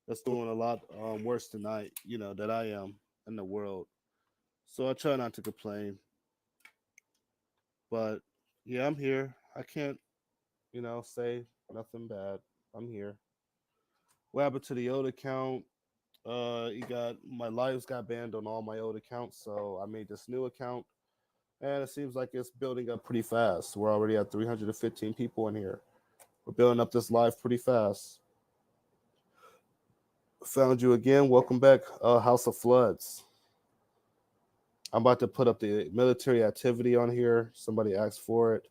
that's doing a lot worse than that I am in the world. So I try not to complain, but yeah, I'm here. I can't say nothing bad. I'm here. What happened to the old account? You got my lives got banned on all my old accounts, so I made this new account, and it seems like it's building up pretty fast. We're already at 315 people in here. We're building up this live pretty fast. Found you again. Welcome back, House of Floods. I'm about to put up the military activity on here. Somebody asked for it.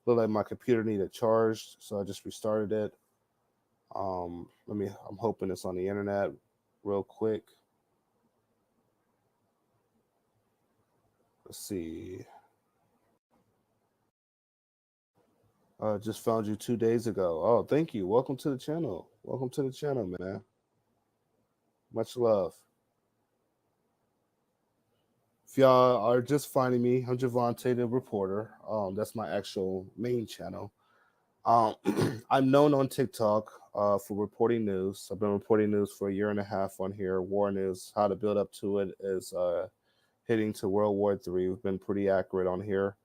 Looked like my computer needed charged, so I just restarted it. I'm hoping it's on the internet real quick. Let's see. Just found you 2 days ago. Oh, thank you. Welcome to the channel. Welcome to the channel, man. Much love. If y'all are just finding me, I'm Javante the reporter. That's my actual main channel. Um, I'm known on TikTok for reporting news. I've been reporting news for a year and a half on here. War news, how to build up to it is hitting to World War III. We've been pretty accurate on here.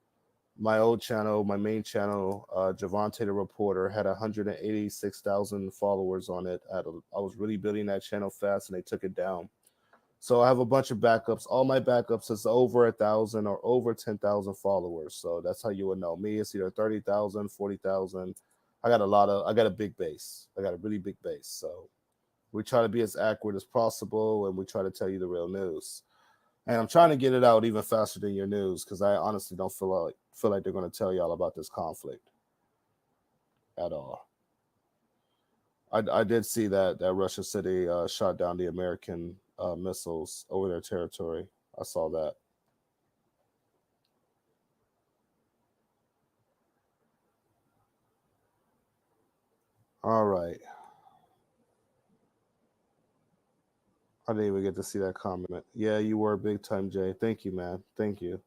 My old channel, my main channel, Javante the Reporter, had 186,000 followers on it. I was really building that channel fast, and they took it down. So I have a bunch of backups. All my backups is over 1,000 or over 10,000 followers. So that's how you would know me. It's either 30,000, 40,000. I got a big base. I got a really big base. So we try to be as accurate as possible, and we try to tell you the real news. And I'm trying to get it out even faster than your news because I honestly don't feel like they're going to tell y'all about this conflict at all. I did see that Russia said they shot down the American missiles over their territory. I saw that. All right, I didn't even get to see that comment. Yeah, you were big time, Jay. Thank you, man. Thank you.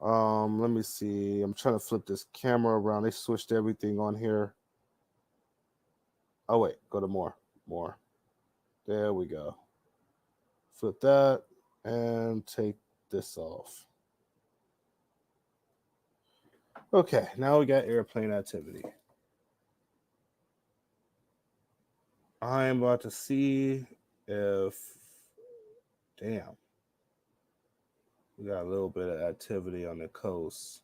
Let me see. I'm trying to flip this camera around. They switched everything on here. Oh wait, go to more, more. There we go. Flip that and take this off. Okay, now we got airplane activity. I am about to see if, damn, we got a little bit of activity on the coast.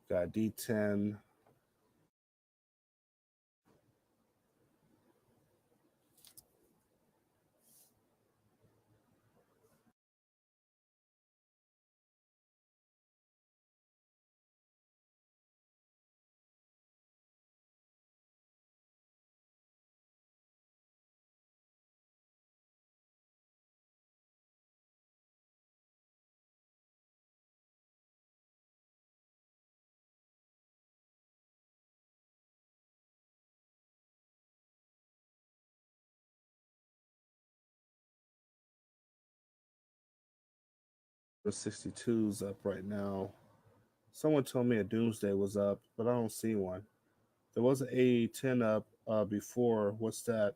Got D10. The 62's up right now. Someone told me a Doomsday was up, but I don't see one. There was an A10 up before. What's that?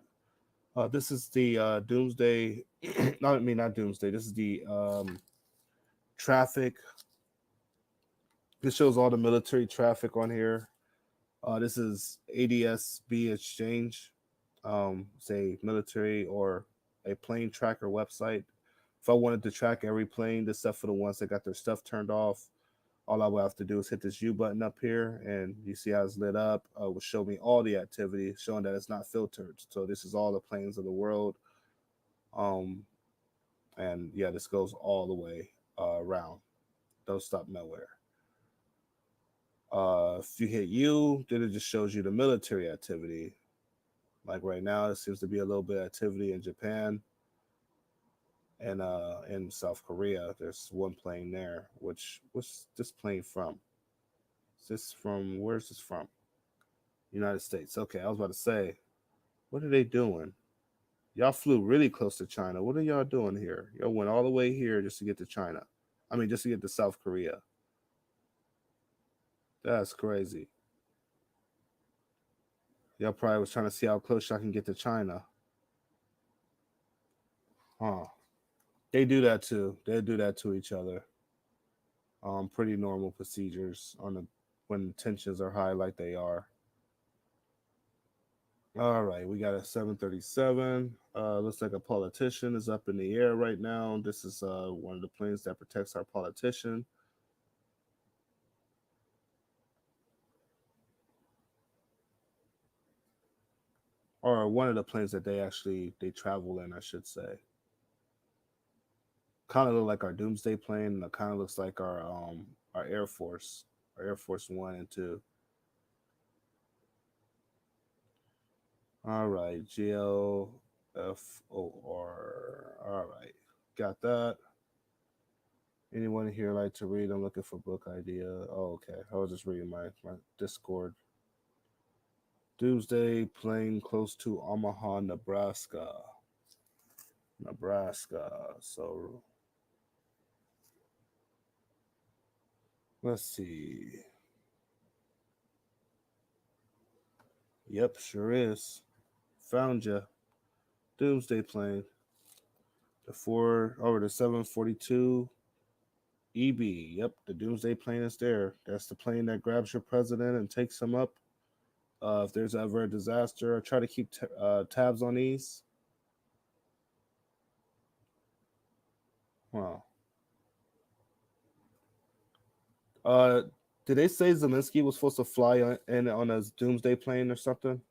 This is the Doomsday. I mean, not Doomsday. This is the traffic. This shows all the military traffic on here. This is ADSB Exchange, say military or a plane tracker website. If I wanted to track every plane, except for the ones that got their stuff turned off, all I would have to do is hit this U button up here, and you see how it's lit up. Will show me all the activity, showing that it's not filtered. So this is all the planes of the world. Um, and yeah, this goes all the way around. Don't stop nowhere. If you hit U, then it just shows you the military activity. Like right now, it seems to be a little bit of activity in Japan and in South Korea. There's one plane there. What's this plane from? Is this from where's this from? United States. Okay, I was about to say, what are they doing? Y'all flew really close to China. What are y'all doing here? Y'all went all the way here just to get to China. I mean, just to get to South Korea. That's crazy. Y'all probably was trying to see how close y'all can get to China. Huh. They do that too. They do that to each other. Pretty normal procedures on the when tensions are high like they are. All right, we got a 737. Looks like a politician is up in the air right now. This is one of the planes that protects our politician. Or one of the planes that they travel in, I should say. Kind of look like our Doomsday plane, and it kind of looks like our Air Force One and Two. All right, GLFOR. All right, got that. Anyone here like to read? I'm looking for book idea. Oh, okay. I was just reading my Discord. Doomsday plane close to Omaha, Nebraska. Nebraska. So let's see. Yep, sure is. Found ya. Doomsday plane. The four over the 742 EB. Yep, the Doomsday plane is there. That's the plane that grabs your president and takes him up. If there's ever a disaster, I try to keep tabs on these. Wow. Did they say Zelensky was supposed to fly in on a doomsday plane or something?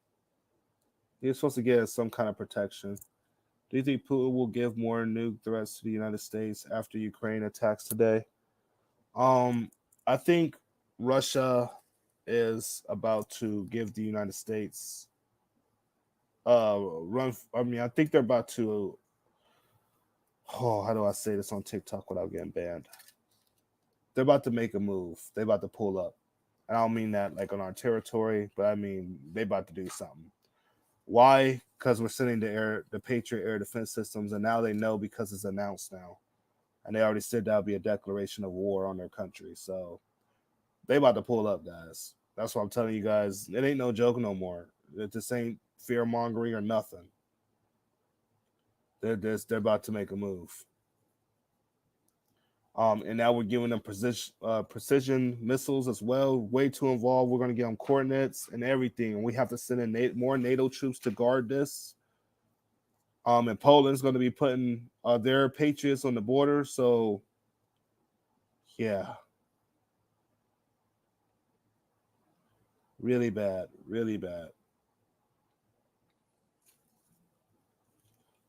He was supposed to get some kind of protection. Do you think Putin will give more nuke threats to the United States after Ukraine attacks today? Um, I think Russia is about to give the United States run. I mean, I think they're about to. Oh, how do I say this on TikTok without getting banned? They're about to make a move. They're about to pull up. And I don't mean that like on our territory, but I mean they about to do something. Why? Because we're sending the Patriot air defense systems, and now they know because it's announced now, and they already said that would be a declaration of war on their country. So they about to pull up, guys. That's what I'm telling you guys. It ain't no joke no more. This ain't fear mongering or nothing. They're about to make a move. And now we're giving them precision missiles as well. Way too involved. We're going to give them coordinates and everything. And we have to send in more NATO troops to guard this. And Poland's going to be putting their patriots on the border. So, yeah, really bad, really bad.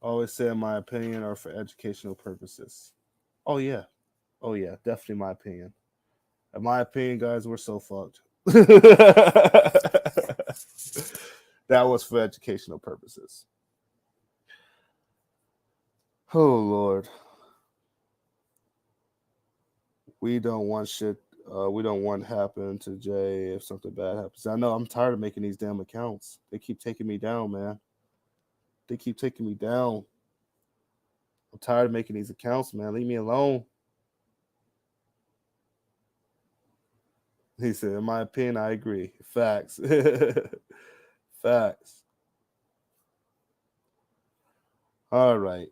Always say, in my opinion, or for educational purposes. Oh yeah, oh yeah, definitely my opinion. In my opinion, guys, we're so fucked. That was for educational purposes. Oh Lord, we don't want shit. We don't want happen to Jay if something bad happens. I know I'm tired of making these damn accounts. They keep taking me down, man. They keep taking me down. I'm tired of making these accounts, man. Leave me alone. He said, in my opinion, I agree. Facts. Facts. All right.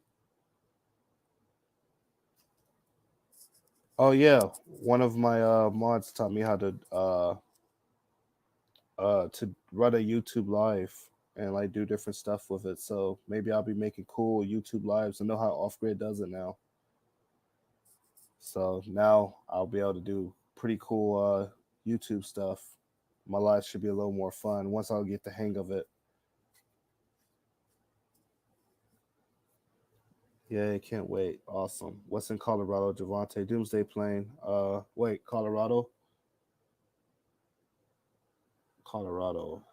Oh yeah. One of my mods taught me how to run a YouTube live and like do different stuff with it. So maybe I'll be making cool YouTube lives. I know how Off Grid does it now. So now I'll be able to do pretty cool YouTube stuff. My life should be a little more fun once I'll get the hang of it. Yeah, I can't wait. Awesome. What's in Colorado? Javante Doomsday plane. Wait, Colorado? Colorado.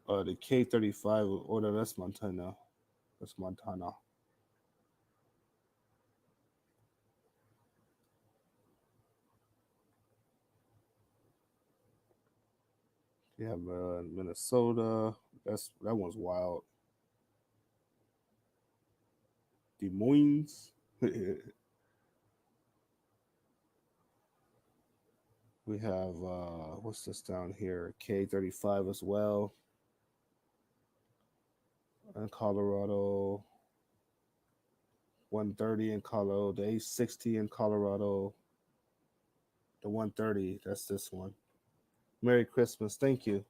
The K-35. Oh, no, that's Montana. That's Montana. You have Minnesota. That one's wild. Des Moines. We have what's this down here? K-35 as well. In Colorado. 130 in Colorado. The A60 in Colorado. The 130. That's this one. Merry Christmas. Thank you.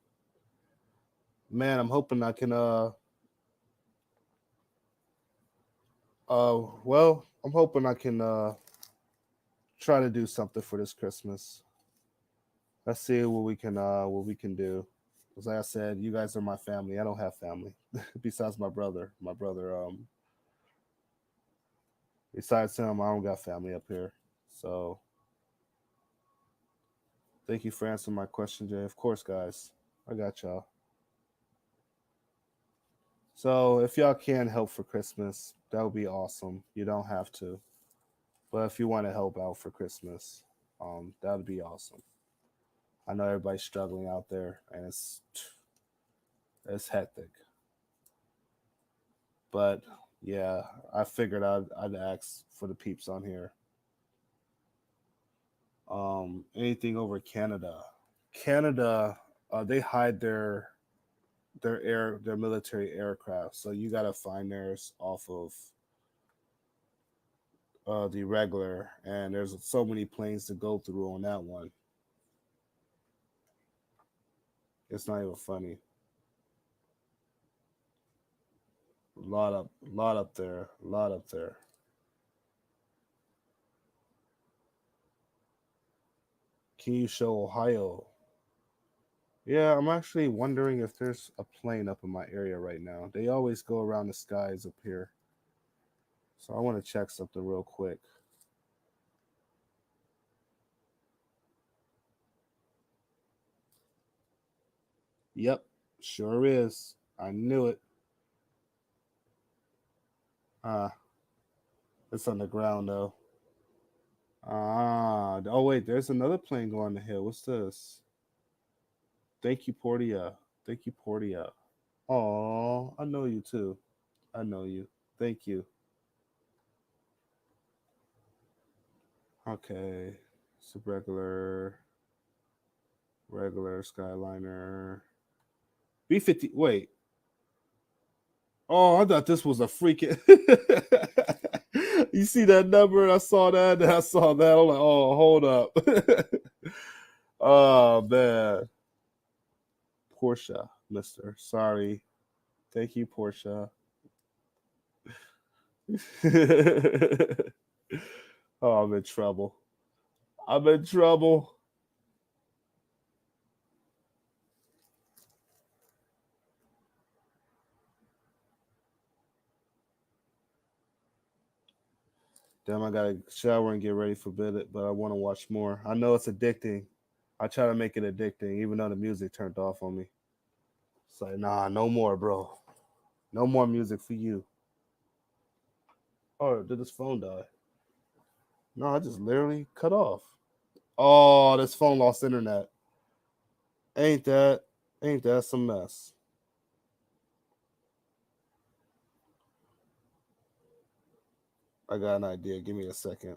Man, I'm hoping I can well, I'm hoping I can try to do something for this Christmas. Let's see what we can do. As like I said, you guys are my family. I don't have family besides my brother. My brother besides him, I don't got family up here. So thank you for answering my question, Jay. Of course, guys. I got y'all. So if y'all can help for Christmas, that would be awesome. You don't have to. But if you want to help out for Christmas, that would be awesome. I know everybody's struggling out there and it's hectic. But yeah, I figured I'd ask for the peeps on here. Anything over Canada? Canada, they hide their military aircraft, so you gotta find theirs off of the regular, and there's so many planes to go through on that one. It's not even funny. Lot up there, lot up there. Can you show Ohio? Yeah, I'm actually wondering if there's a plane up in my area right now. They always go around the skies up here. So I want to check something real quick. Yep, sure is. I knew it. Ah, it's on the ground though. Oh wait, there's another plane going the hill. What's this? Thank you, Portia. Thank you, Portia. Oh, I know you too. I know you. Thank you. Okay, it's a regular Skyliner. B-50. Wait. Oh, I thought this was a freaking. You see that number? I saw that. And I saw that. I'm like, oh, hold up. Oh man, Portia, Mister. Sorry. Thank you, Portia. Oh, I'm in trouble. I'm in trouble. Damn, I gotta shower and get ready for bed, but I want to watch more. I know it's addicting. I try to make it addicting, even though the music turned off on me. It's like, nah, no more, bro. No more music for you. Oh, did this phone die? No, I just literally cut off. Oh, this phone lost internet. Ain't that? Ain't that some mess? I got an idea. Give me a second.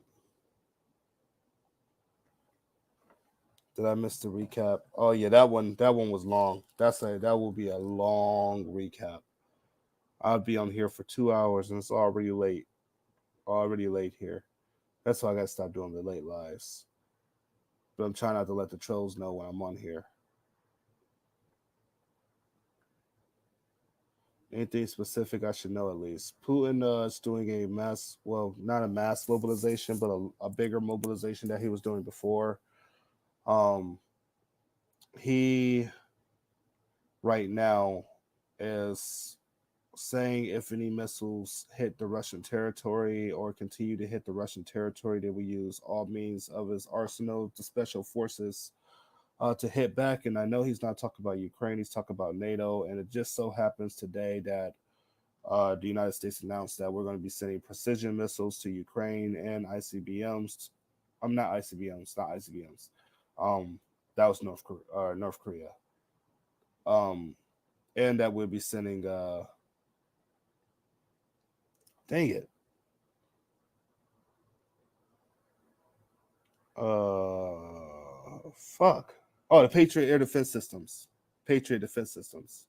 Did I miss the recap? Oh yeah, that one. That one was long. That will be a long recap. I'll be on here for 2 hours and it's already late. Already late here. That's why I gotta stop doing the late lives. But I'm trying not to let the trolls know when I'm on here. Anything specific I should know at least. Putin is doing a mass, well, not a mass mobilization, but a bigger mobilization that he was doing before. Um, he right now is saying if any missiles hit the Russian territory or continue to hit the Russian territory, they will use all means of his arsenal to special forces to hit back. And I know he's not talking about Ukraine, he's talking about NATO. And it just so happens today that the United States announced that we're going to be sending precision missiles to Ukraine and ICBMs. I'm not ICBMs, not ICBMs. Um, that was North Korea. North Korea. Um, and that we'll be sending. Dang it. Fuck. Oh, the Patriot Air Defense Systems. Patriot Defense Systems.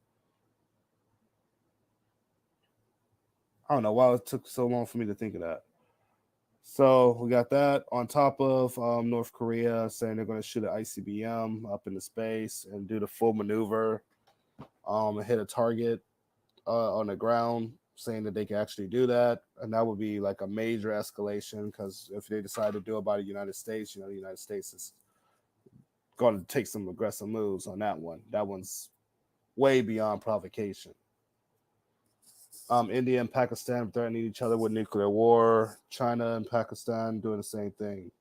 I don't know why it took so long for me to think of that. So we got that on top of North Korea saying they're going to shoot an ICBM up into space and do the full maneuver and hit a target on the ground, saying that they can actually do that. And that would be like a major escalation because if they decide to do it by the United States, the United States is going to take some aggressive moves on that one. That one's way beyond provocation. India and Pakistan threatening each other with nuclear war. China and Pakistan doing the same thing.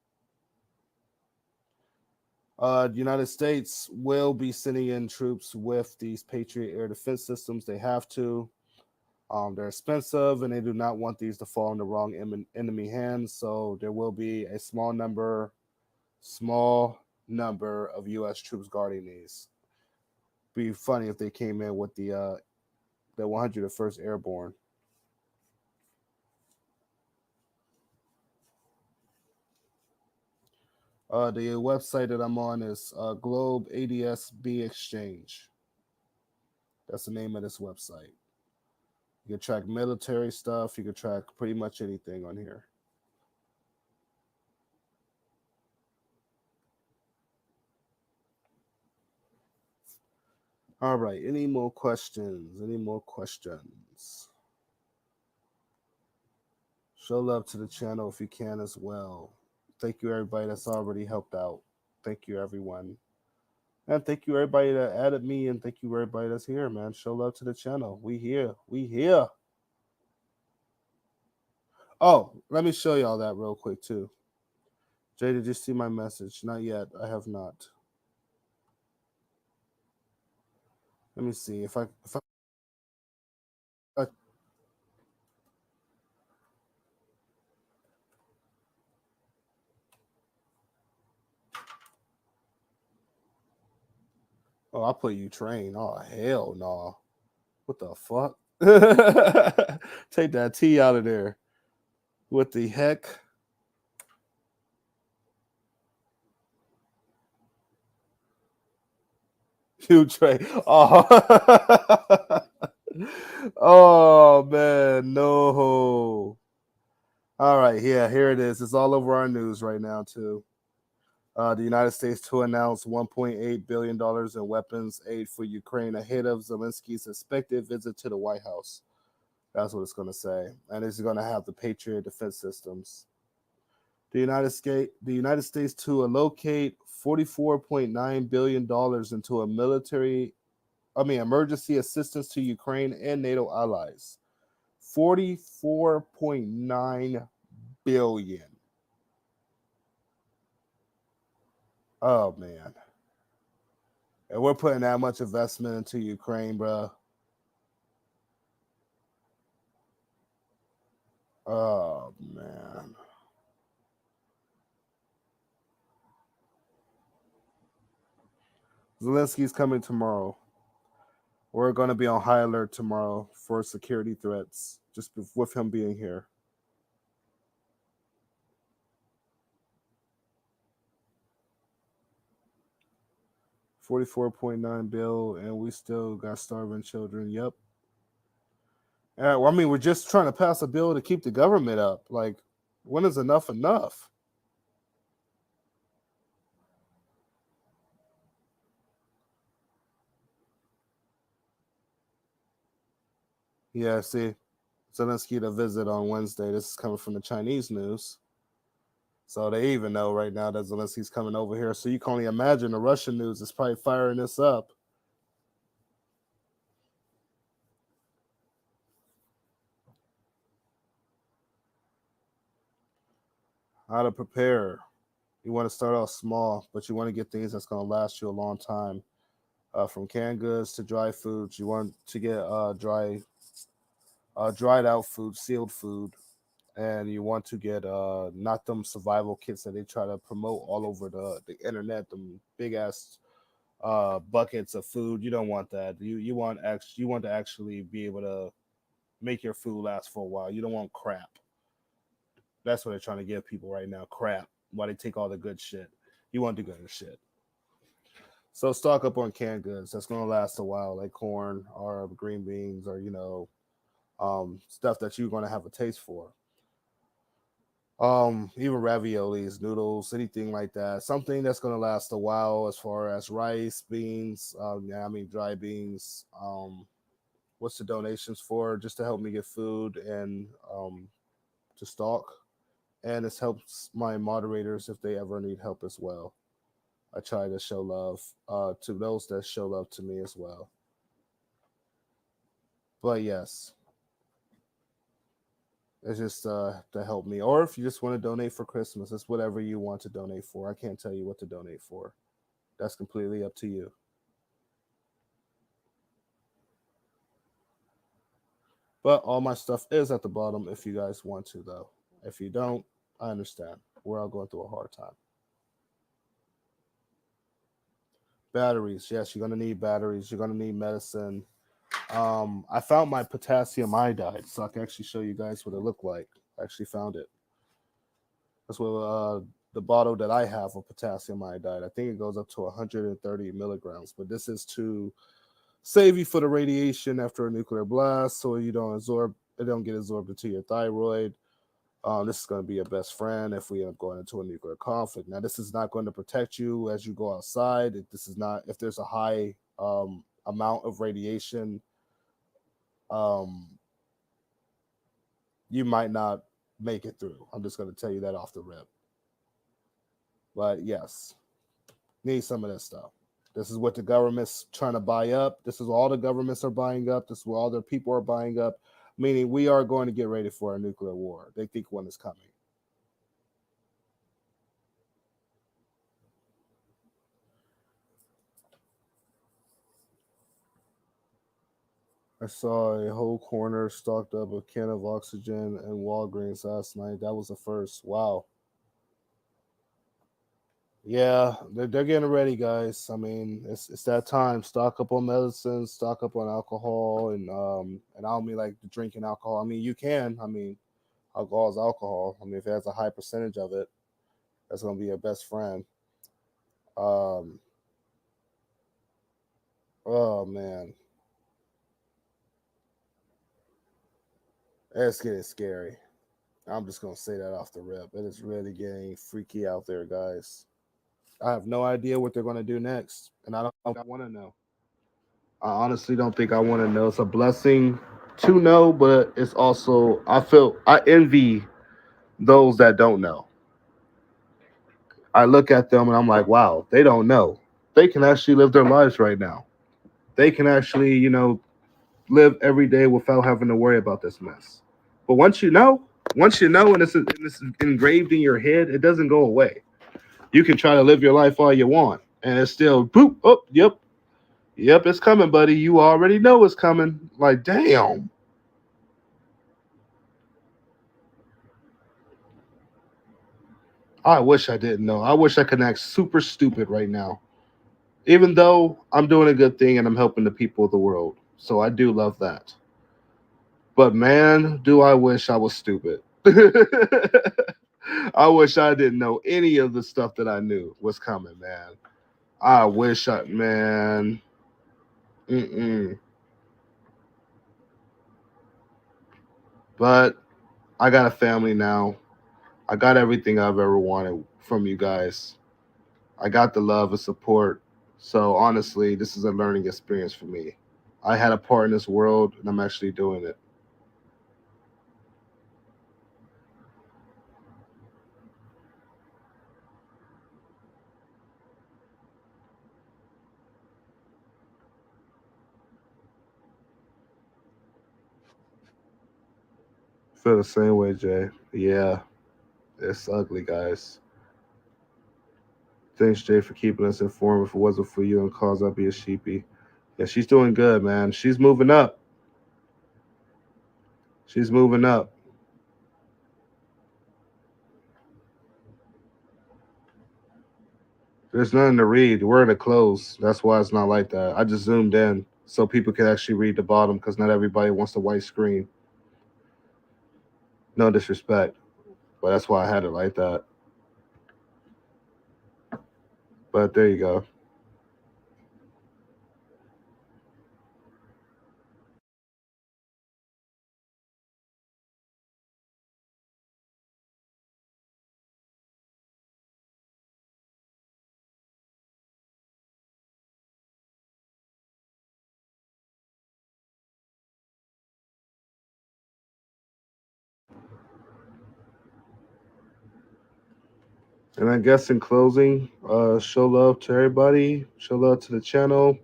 The United States will be sending in troops with these Patriot air defense systems. They have to. They're expensive, and they do not want these to fall in the wrong enemy hands. So there will be a small number of U.S. troops guarding these. Be funny if they came in with the 101st Airborne. The website that I'm on is Globe ADSB Exchange. That's the name of this website. You can track military stuff. You can track pretty much anything on here. All right. Any more questions? Any more questions? Show love to the channel if you can as well. Thank you, everybody that's already helped out. Thank you, everyone. And thank you, everybody that added me. And thank you, everybody that's here, man. Show love to the channel. We here. We here. Oh, let me show y'all that real quick, too. Jay, did you see my message? Not yet. I have not. Let me see I oh, I put you train. Oh hell no. What the fuck? Take that T out of there. What the heck? You train. Oh. Oh man, no. All right, yeah, here it is. It's all over our news right now too. The United States to announce $1.8 billion in weapons aid for Ukraine ahead of Zelensky's expected visit to the White House. That's what it's going to say, and it's going to have the Patriot defense systems. The United States to allocate $44.9 billion into a emergency assistance to Ukraine and NATO allies. 44.9 billion. Oh man, and we're putting that much investment into Ukraine, bro. Oh man, Zelensky's coming tomorrow. We're going to be on high alert tomorrow for security threats, just with him being here. 44.9 bill, and we still got starving children. Yep. Well, I mean, we're just trying to pass a bill to keep the government up. Like, when is enough enough? Yeah, see, Zelensky to visit on Wednesday. This is coming from the Chinese news. So they even know right now that Zelensky's coming over here. So you can only imagine the Russian news is probably firing this up. How to prepare. You want to start off small, but you want to get things that's going to last you a long time. From canned goods to dry foods, you want to get dried out food, sealed food, and you want to get not them survival kits that they try to promote all over the internet, them big ass buckets of food. You don't want that. You want to actually be able to make your food last for a while. You don't want crap. That's what they're trying to give people right now. Crap. Why they take all the good shit. You want the good shit. So stock up on canned goods. That's gonna last a while, like corn or green beans or stuff that you're gonna have a taste for. Even raviolis, noodles, anything like that. Something that's gonna last a while as far as rice, beans, yeah, I mean dry beans. What's the donations for? Just to help me get food and to stock. And this helps my moderators if they ever need help as well. I try to show love to those that show love to me as well. But yes, it's just to help me. Or if you just want to donate for Christmas, it's whatever you want to donate for. I can't tell you what to donate for. That's completely up to you. But all my stuff is at the bottom if you guys want to, though. If you don't, I understand. We're all going through a hard time. Batteries, yes, you're gonna need batteries. You're gonna need medicine. I found my potassium iodide, so I can actually show you guys what it looked like. I actually found it. That's what the bottle that I have of potassium iodide. I think it goes up to 130 milligrams, but this is to save you for the radiation after a nuclear blast, so you don't absorb it, don't get absorbed into your thyroid. This is going to be your best friend if we end up going into a nuclear conflict. Now, this is not going to protect you as you go outside. This is not if there's a high amount of radiation. Um, you might not make it through. I'm just going to tell you that off the rip. But yes, Need some of this stuff. This is what the government's trying to buy up. This is what all the governments are buying up. This is what all the people are buying up. Meaning we are going to get ready for a nuclear war. They think one is coming. I saw a whole corner stocked up a can of oxygen and Walgreens last night. That was the first. Wow. Yeah, they're getting ready, guys. I mean, it's that time. Stock up on medicine, stock up on alcohol, and I don't mean like drinking alcohol. I mean you can. I mean alcohol is alcohol. I mean if it has a high percentage of it, that's gonna be your best friend. Um, oh man, it's getting scary. I'm just gonna say that off the rip. It is really getting freaky out there, guys. I have no idea what they're gonna do next, and I don't think I want to know. I honestly don't think I want to know. It's a blessing to know, but it's also I envy those that don't know. I look at them and I'm like, wow, they don't know. They can actually live their lives right now. They can actually, live every day without having to worry about this mess. But once you know, and it's engraved in your head, it doesn't go away. You can try to live your life all you want, and it's still boop. Oh, yep, yep, it's coming, buddy. You already know it's coming. Like, damn. I wish I didn't know. I wish I could act super stupid right now. Even though I'm doing a good thing and I'm helping the people of the world. So I do love that. But man, do I wish I was stupid. I wish I didn't know any of the stuff that I knew was coming, man. I wish I, man. Mm-mm. But I got a family now. I got everything I've ever wanted from you guys. I got the love and support. So honestly, this is a learning experience for me. I had a part in this world, and I'm actually doing it. Feel the same way, Jay. Yeah, it's ugly, guys. Thanks, Jay, for keeping us informed. If it wasn't for you and cause, I'd be a sheepy. Yeah, she's doing good, man. She's moving up. She's moving up. There's nothing to read. We're in a close. That's why it's not like that. I just zoomed in so people could actually read the bottom because not everybody wants the white screen. No disrespect, but that's why I had it like that. But there you go. And I guess in closing, show love to everybody. Show love to the channel.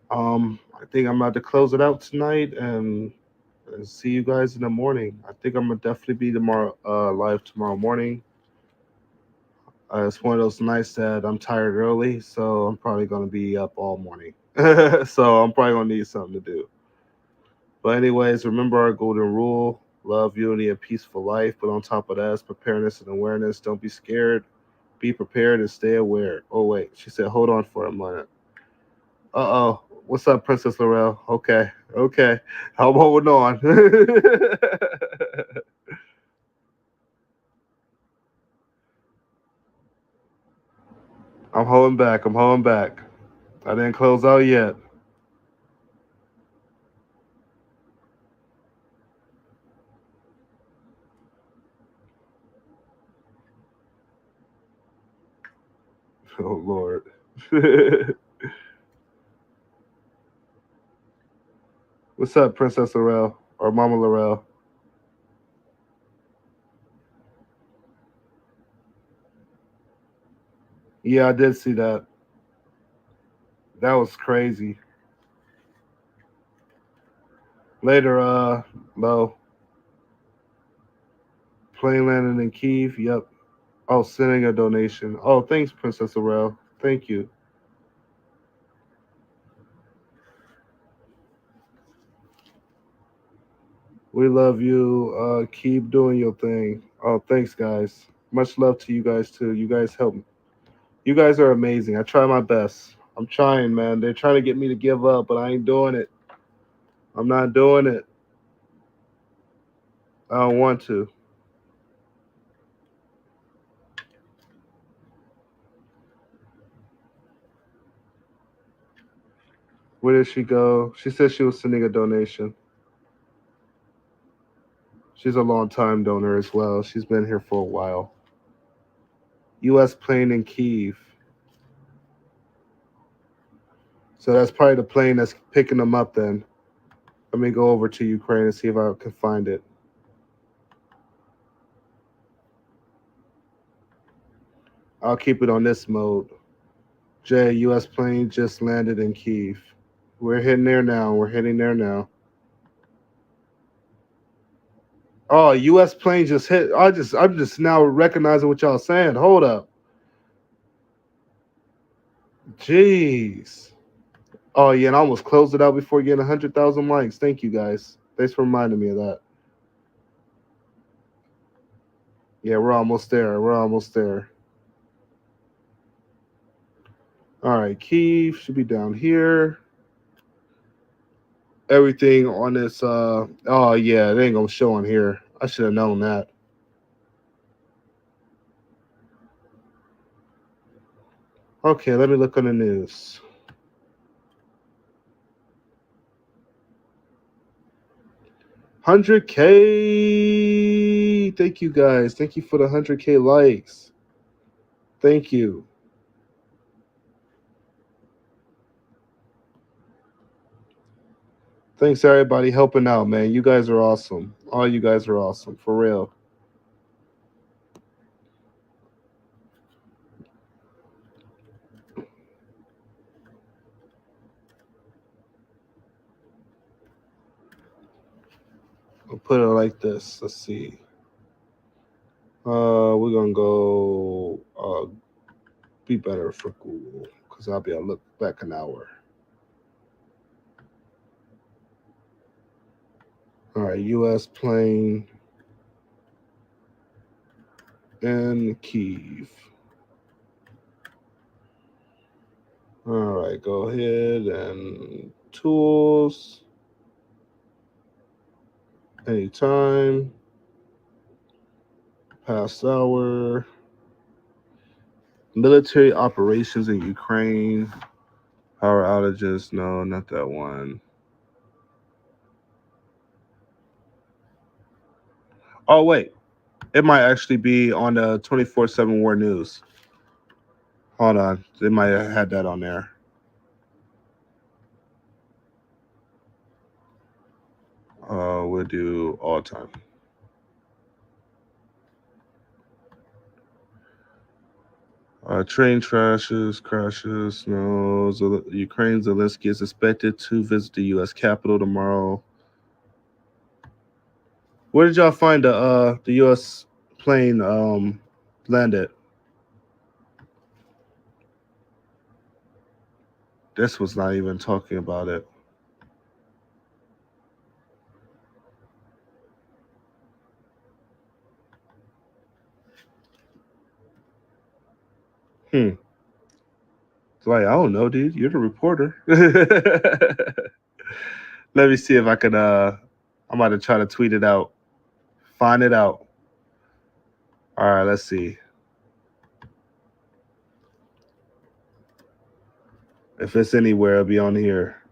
I think I'm about to close it out tonight and see you guys in the morning. I think I'm gonna definitely be tomorrow live tomorrow morning. It's one of those nights that I'm tired early, so I'm probably gonna be up all morning. So I'm probably gonna need something to do. But anyways, remember our golden rule: love, unity, and peaceful life. But on top of that, is preparedness and awareness. Don't be scared. Be prepared and stay aware. Oh wait, she said, hold on for a minute. Uh oh. What's up, Princess Laurel? Okay, okay. I'm holding on. I'm holding back. I'm holding back. I didn't close out yet. Oh Lord. What's up, Princess Laurel or Mama Laurel? Yeah, I did see that. That was crazy. Later, Lo, plane landing in Kiev. Yep. Oh, sending a donation. Oh, thanks, Princess Aurel. Thank you. We love you. Keep doing your thing. Oh, thanks, guys. Much love to you guys too. You guys help me. You guys are amazing. I try my best. I'm trying, man. They're trying to get me to give up, but I ain't doing it. I'm not doing it. I don't want to. Where did she go? She said she was sending a donation. She's a long time donor as well. She's been here for a while. U.S. plane in Kiev. So that's probably the plane that's picking them up then. Let me go over to Ukraine and see if I can find it. I'll keep it on this mode. J, U.S. plane just landed in Kiev. We're heading there now. We're heading there now. Oh, U.S. plane just hit. I'm just now recognizing what y'all saying. Hold up. Jeez. Oh yeah, and I almost closed it out before getting 100,000 likes. Thank you guys. Thanks for reminding me of that. Yeah, we're almost there. We're almost there. All right, Kiev should be down here. Everything on this. Oh yeah, it ain't gonna show on here. I should have known that. Okay, let me look on the news. 100K. Thank you guys. Thank you for the 100K likes. Thank you. Thanks everybody helping out, man. You guys are awesome. All you guys are awesome for real. I'll put it like this. Let's see. We're gonna go. Be better for Google because I'll be able to look back an hour. All right, U.S. plane in Kiev. All right, go ahead and tools. Anytime. Past hour. Military operations in Ukraine. Power outages. No, not that one. Oh, wait. It might actually be on the 24/7 War News. Hold on. They might have had that on there. We'll do all time. Train crashes. No, Ukraine Zelensky is expected to visit the U.S. Capitol tomorrow. Where did y'all find the U.S. plane landed? This was not even talking about it. Hmm. It's like I don't know, dude. You're the reporter. Let me see if I could. I'm about to try to tweet it out. Find it out. All right. Let's see if it's anywhere. It'll be on here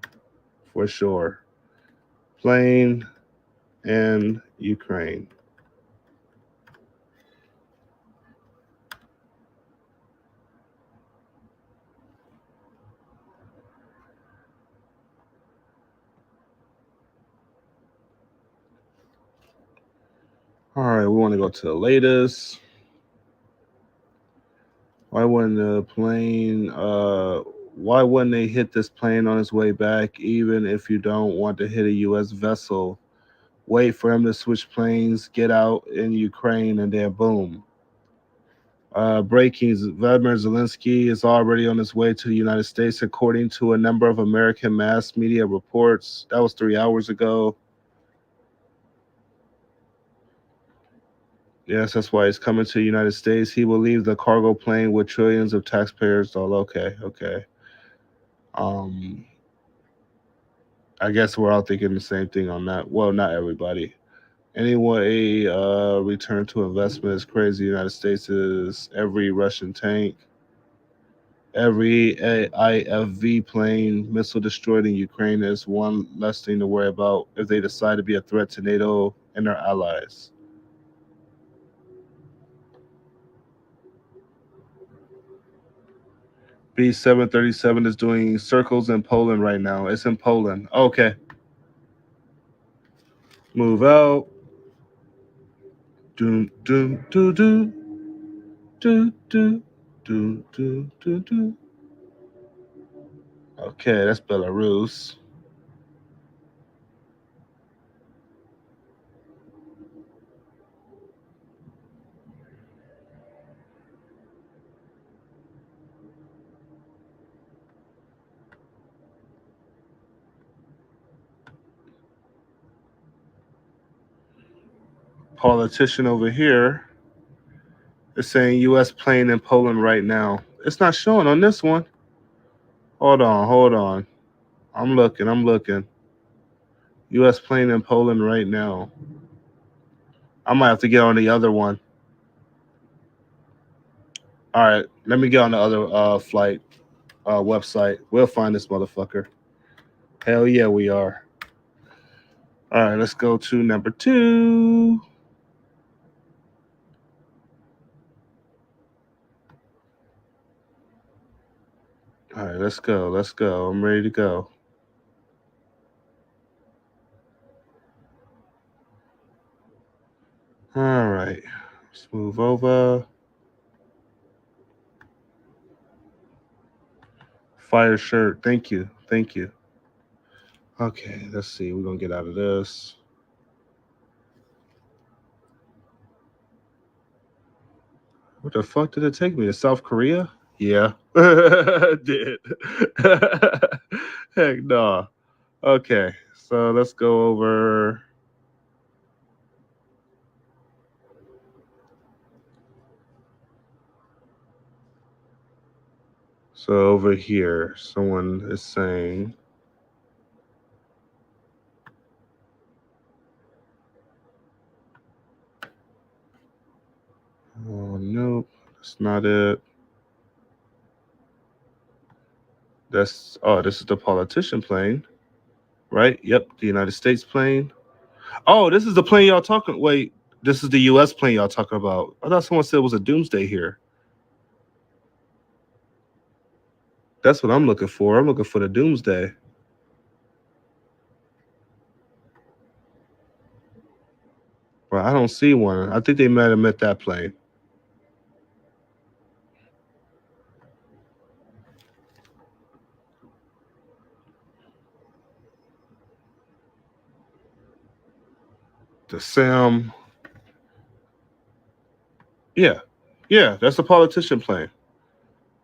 for sure. Plane and Ukraine. All right, we want to go to the latest. Why wouldn't the plane? Why wouldn't they hit this plane on its way back? Even if you don't want to hit a U.S. vessel, wait for him to switch planes, get out in Ukraine, and then boom. Breaking: Vladimir Zelensky is already on his way to the United States, according to a number of American mass media reports. That was 3 hours ago. Yes, that's why he's coming to the United States. He will leave the cargo plane with trillions of taxpayers. All okay, okay. Um, I guess we're all thinking the same thing on that. Well, not everybody. Anyway, return to investment is crazy. The United States is every Russian tank, every IFV plane, missile destroyed in Ukraine is one less thing to worry about if they decide to be a threat to NATO and their allies. B-737 is doing circles in Poland right now. It's in Poland. Okay. Move out. Do do do do do do do do do do. Okay, that's Belarus. Politician over here is saying U.S. plane in Poland right now. It's not showing on this one. Hold on, hold on. I'm looking. I'm looking. U.S. plane in Poland right now. I might have to get on the other one. All right, let me get on the other flight website. We'll find this motherfucker. Hell yeah, we are. All right, let's go to number two. All right, let's go. Let's go. I'm ready to go. All right, let's move over. Fire shirt. Thank you. Thank you. Okay, let's see. We're gonna get out of this. What the fuck did it take me to South Korea? Yeah, it did. Heck no. Okay, so let's go over. So over here, someone is saying, "Oh nope, that's not it. That's this is the politician plane, right? Yep, the United States plane. Oh, this is the plane y'all talking. Wait, this is the U.S. plane y'all talking about. I thought someone said it was a doomsday here. That's what I'm looking for. I'm looking for the doomsday. But I don't see one. I think they might have met that plane. The Sam. Yeah, yeah, that's the politician plane.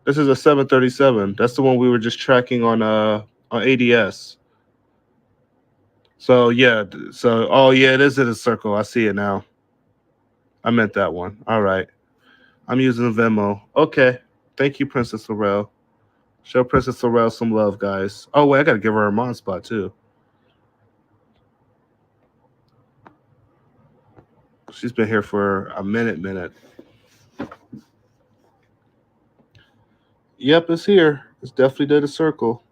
This is a 737. That's the one we were just tracking on ADS. So yeah, so oh yeah, it is in a circle. I see it now. I meant that one. All right. I'm using Venmo. Okay. Thank you, Princess Laurel. Show Princess Laurel some love, guys. Oh wait, I gotta give her a mod spot too. She's been here for a minute. Yep, it's here. It's definitely did a circle.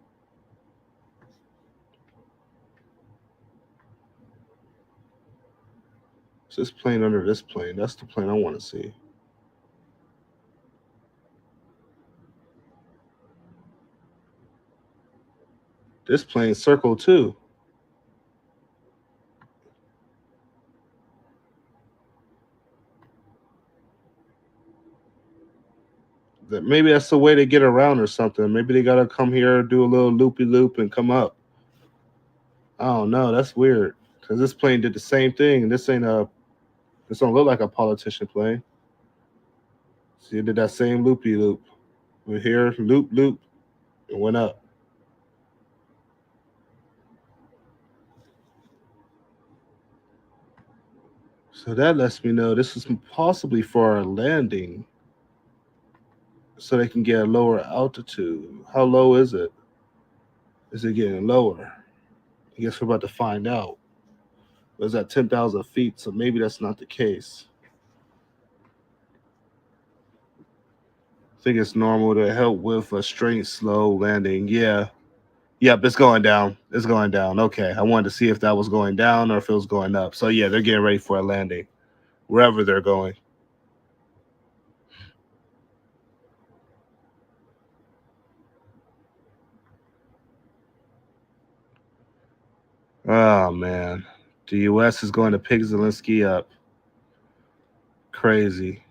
It's this plane under this plane. That's the plane I want to see. This plane circle too. maybe that's the way they get around or something. Maybe they gotta come here, do a little loopy loop, and come up. I don't know. That's weird because this plane did the same thing. This ain't a. This don't look like a politician plane. See, it did that same loopy loop. We're here, loop loop, and went up. So that lets me know this is possibly for a landing, so they can get a lower altitude. How low is it? Is it getting lower? I guess we're about to find out. It was at 10,000 feet, so maybe that's not the case. I think it's normal to help with a straight, slow landing. Yeah. Yep, it's going down. It's going down. Okay. I wanted to see if that was going down or if it was going up. So, yeah, they're getting ready for a landing wherever they're going. Oh, man. The U.S. is going to pick Zelensky up. Crazy.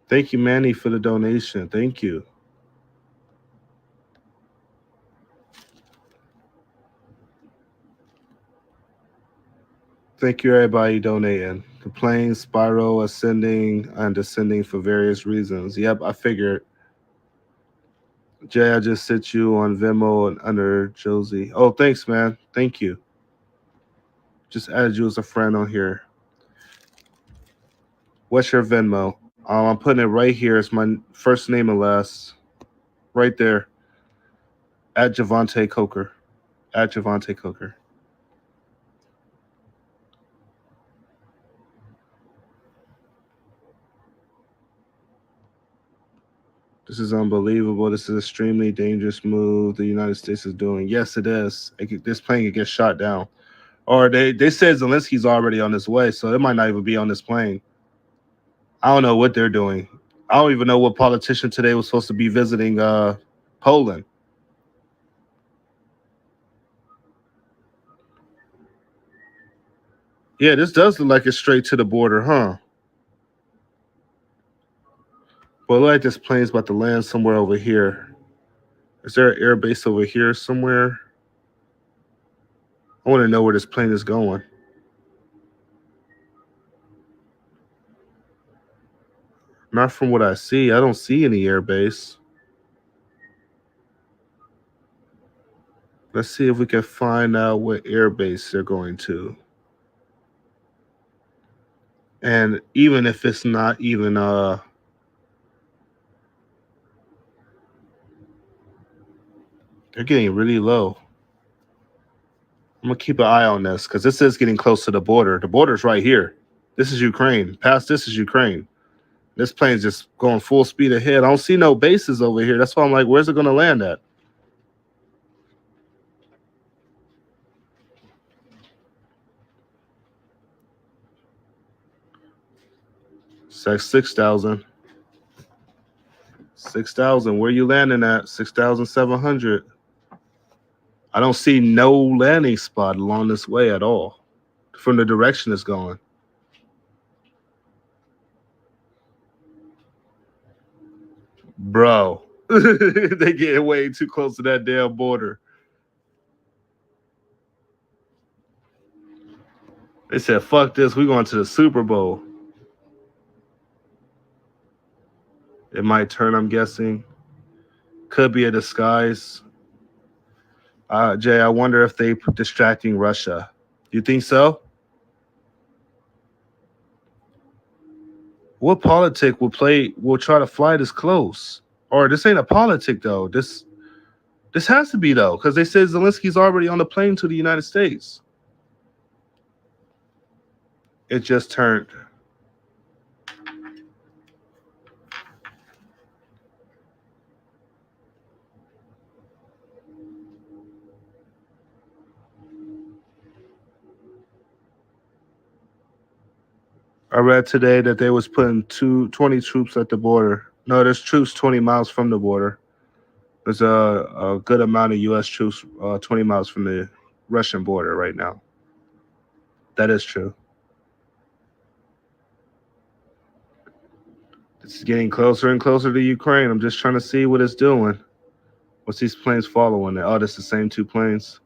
Thank you, Manny, for the donation. Thank you. Thank you, everybody donating. The plane spiral ascending and descending for various reasons. Yep, I figured. Jay, I just sent you on Venmo and under Josie. Oh, thanks, man. Thank you. Just added you as a friend on here. What's your Venmo? I'm putting it right here. It's my first name and last. Right there. At Javante Coker. At Javante Coker. This is unbelievable. This is an extremely dangerous move the United States is doing. Yes, it is. This plane could get shot down. Or they said Zelensky's already on his way, so it might not even be on this plane. I don't know what they're doing. I don't even know what politician today was supposed to be visiting Poland. Yeah, this does look like it's straight to the border, huh? But it look like this plane's about to land somewhere over here. Is there an air base over here somewhere? I want to know where this plane is going. Not from what I see. I don't see any air base. Let's see if we can find out what air base they're going to. And even if it's not even they're getting really low. I'm gonna keep an eye on this because this is getting close to the border. The border's right here. This is Ukraine. Past this is Ukraine. This plane's just going full speed ahead. I don't see no bases over here. That's why I'm like, where's it gonna land at? It's like 6,000. 6,000. Where you landing at? 6,700. I don't see no landing spot along this way at all from the direction it's going. Bro, they getting way too close to that damn border. They said, fuck this. We going to the Super Bowl. It might turn, I'm guessing. Could be a disguise. Jay, I wonder if they distracting Russia. You think so? What politic will try to fly this close? Or this ain't a politic though. This has to be though, because they said Zelensky's already on the plane to the United States. It just turned. I read today that they was putting 20 troops at the border. No, there's troops 20 miles from the border. There's a good amount of U.S. troops 20 miles from the Russian border right now. That is true. It's getting closer and closer to Ukraine. I'm just trying to see what it's doing. What's these planes following? Oh, that's the same two planes.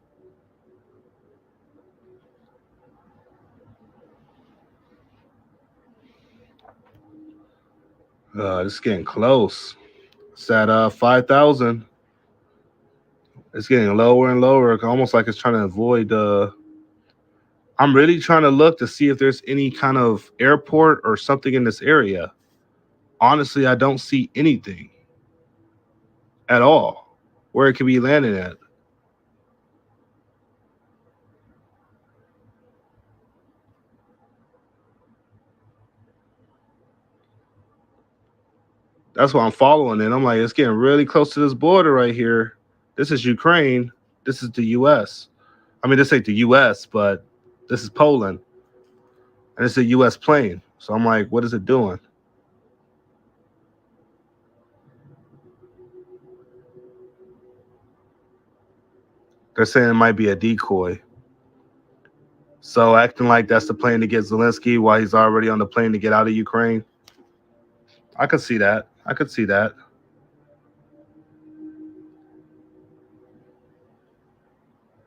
It's getting close. It's at 5,000. It's getting lower and lower, almost like it's trying to avoid. I'm really trying to look to see if there's any kind of airport or something in this area. Honestly, I don't see anything at all where it could be landing at. That's why I'm following it. I'm like, it's getting really close to this border right here. This is Ukraine. This is the U.S. I mean, this ain't the U.S., but this is Poland, and it's a U.S. plane. So I'm like, what is it doing? They're saying it might be a decoy. So acting like that's the plane to get Zelensky while he's already on the plane to get out of Ukraine. I could see that. I could see that.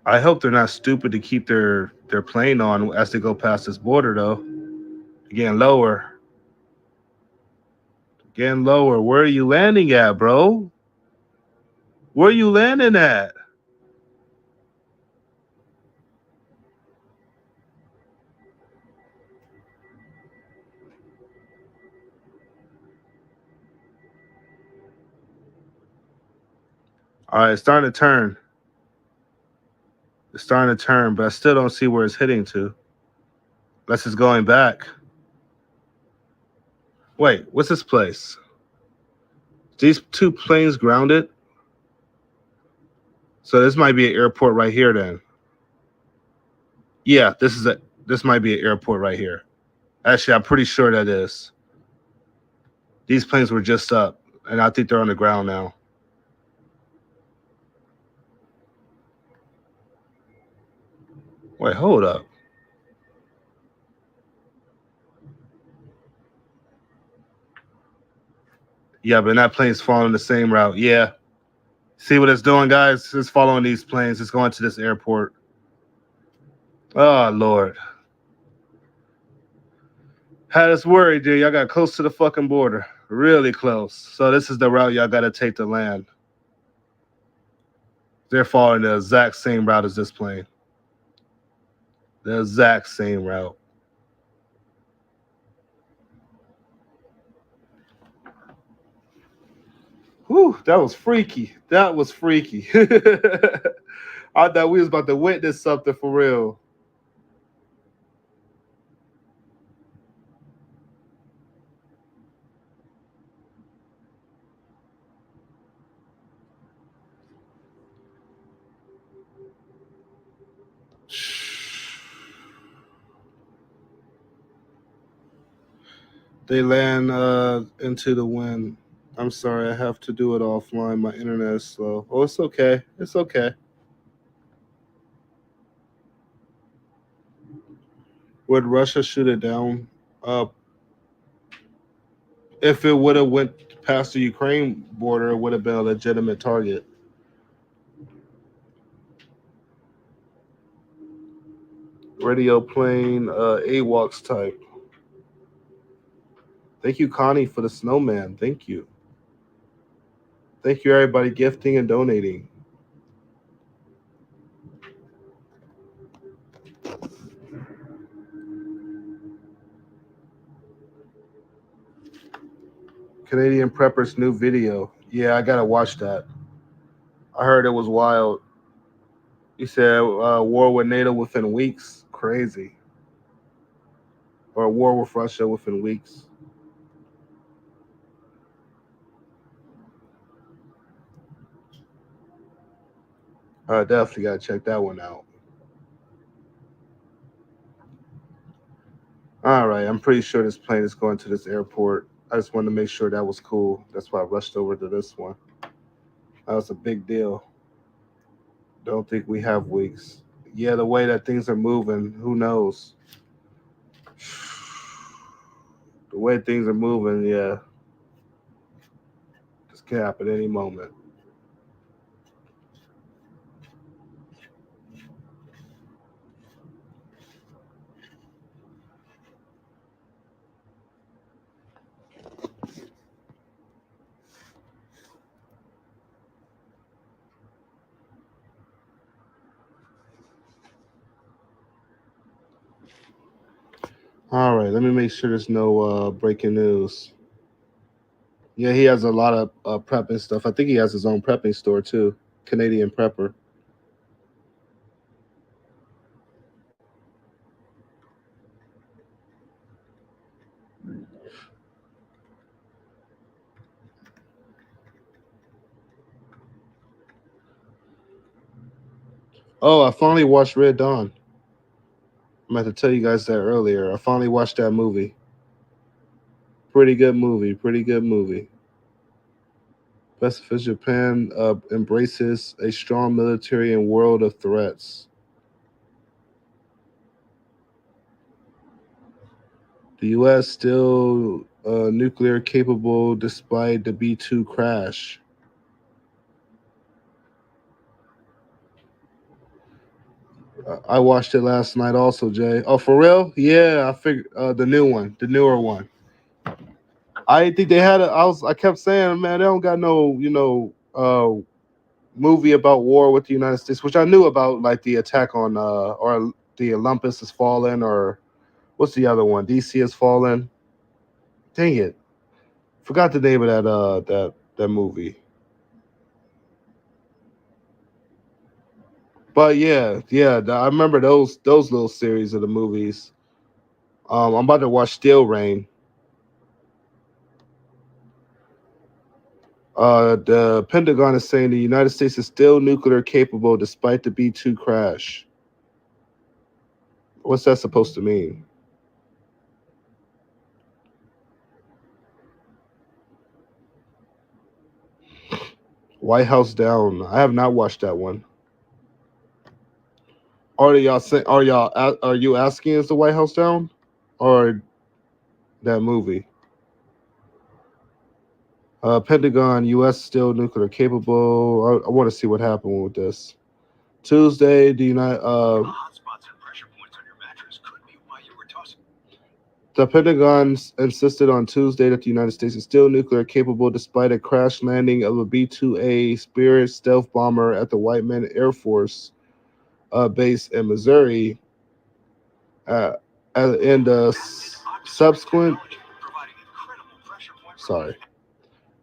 I hope they're not stupid to keep their plane on as they go past this border, though. Getting lower, getting lower. Where are you landing at, bro? Where are you landing at? All right, it's starting to turn. It's starting to turn, but I still don't see where it's hitting to. Unless it's going back. Wait, what's this place? These two planes grounded. So this might be an airport right here then. Yeah, this might be an airport right here. Actually, I'm pretty sure that is. These planes were just up, and I think they're on the ground now. Wait, hold up. Yeah, but that plane's following the same route. Yeah. See what it's doing, guys? It's following these planes. It's going to this airport. Oh, Lord. Had us worried, dude. Y'all got close to the fucking border. Really close. So this is the route y'all got to take to land. They're following the exact same route as this plane. The exact same route. Whew, that was freaky. That was freaky. I thought we was about to witness something for real. They land into the wind. I'm sorry, I have to do it offline. My internet is slow. Oh, it's okay. It's okay. Would Russia shoot it down? Uh, if it would have went past the Ukraine border, it would have been a legitimate target. Radio plane, AWACS type. Thank you, Connie, for the snowman. Thank you. Thank you, everybody, gifting and donating. Canadian Prepper's new video. Yeah, I gotta watch that. I heard it was wild. He said war with NATO within weeks. Crazy. Or a war with Russia within weeks. I definitely gotta check that one out. All right, I'm pretty sure this plane is going to this airport. I just wanted to make sure that was cool. That's why I rushed over to this one. That was a big deal. Don't think we have weeks. Yeah, the way that things are moving, who knows? The way things are moving, yeah, this can happen any moment. All right, let me make sure there's no breaking news. Yeah, he has a lot of prepping stuff. I think he has his own prepping store too. Canadian Prepper. Oh, I finally watched Red Dawn. I meant to tell you guys that earlier. I finally watched that movie. Pretty good movie. Pretty good movie. Pacific Japan embraces a strong military and world of threats. The U.S. still nuclear capable despite the B 2 crash. I watched it last night also, Jay. Oh, for real? Yeah, I figured the new one, the newer one. I didn't think they had it. I kept saying, man, they don't got no, movie about war with the United States, which I knew about, like the attack on or the Olympus has fallen, or what's the other one? DC has fallen. Dang it, forgot the name of that movie. But yeah, yeah, I remember those little series of the movies. I'm about to watch Steel Rain. The Pentagon is saying the United States is still nuclear capable despite the B 2 crash. What's that supposed to mean? White House down. I have not watched that one. Are you asking is the White House down or that movie? Pentagon, U.S. still nuclear capable. I want to see what happened with this. Tuesday, the Pentagon insisted on Tuesday that the United States is still nuclear capable despite a crash landing of a B 2A Spirit stealth bomber at the Whiteman Air Force base in Missouri. Uh, and the subsequent, sorry,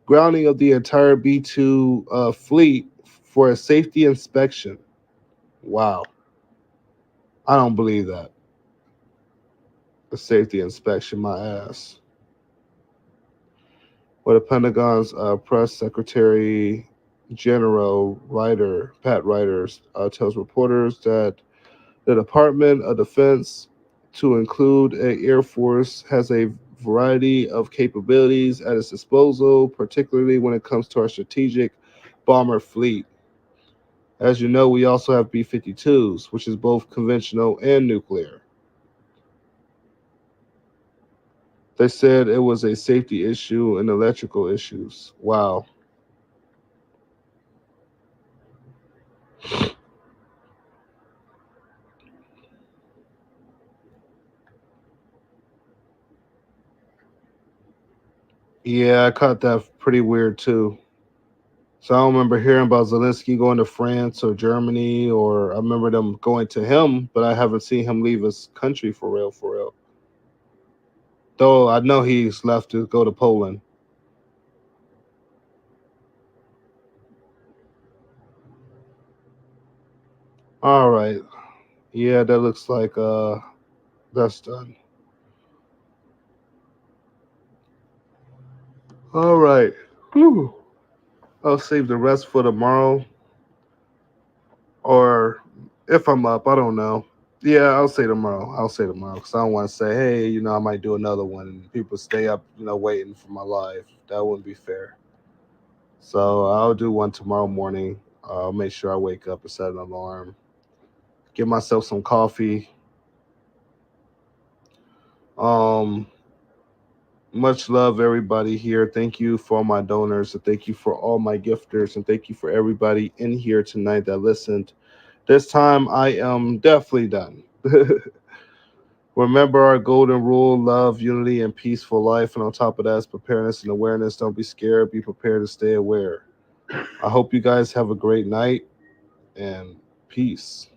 grounding of the entire B 2 fleet for a safety inspection. Wow, I don't believe that. A safety inspection, my ass. What the Pentagon's press secretary General Pat Ryder, tells reporters that the Department of Defense, to include a Air Force, has a variety of capabilities at its disposal, particularly when it comes to our strategic bomber fleet. As you know, we also have B 52s, which is both conventional and nuclear. They said it was a safety issue and electrical issues. Wow. Yeah, I caught that pretty weird too. So I don't remember hearing about Zelensky going to France or Germany, or I remember them going to him, but I haven't seen him leave his country for real, for real. Though I know he's left to go to Poland. All right. Yeah, that looks like that's done. All right. Whew. I'll save the rest for tomorrow, or if I'm up, I don't know. Yeah, I'll say tomorrow. I'll say tomorrow because I don't want to say, hey, I might do another one, and people stay up, waiting for my live. That wouldn't be fair. So I'll do one tomorrow morning. I'll make sure I wake up and set an alarm. Get myself some coffee. Um, Much love, everybody here. Thank you for all my donors, and thank you for all my gifters, and thank you for everybody in here tonight that listened. This time, I am definitely done. Remember our golden rule: love, unity, and peaceful life. And on top of that is preparedness and awareness. Don't be scared. Be prepared to stay aware. I hope you guys have a great night and peace.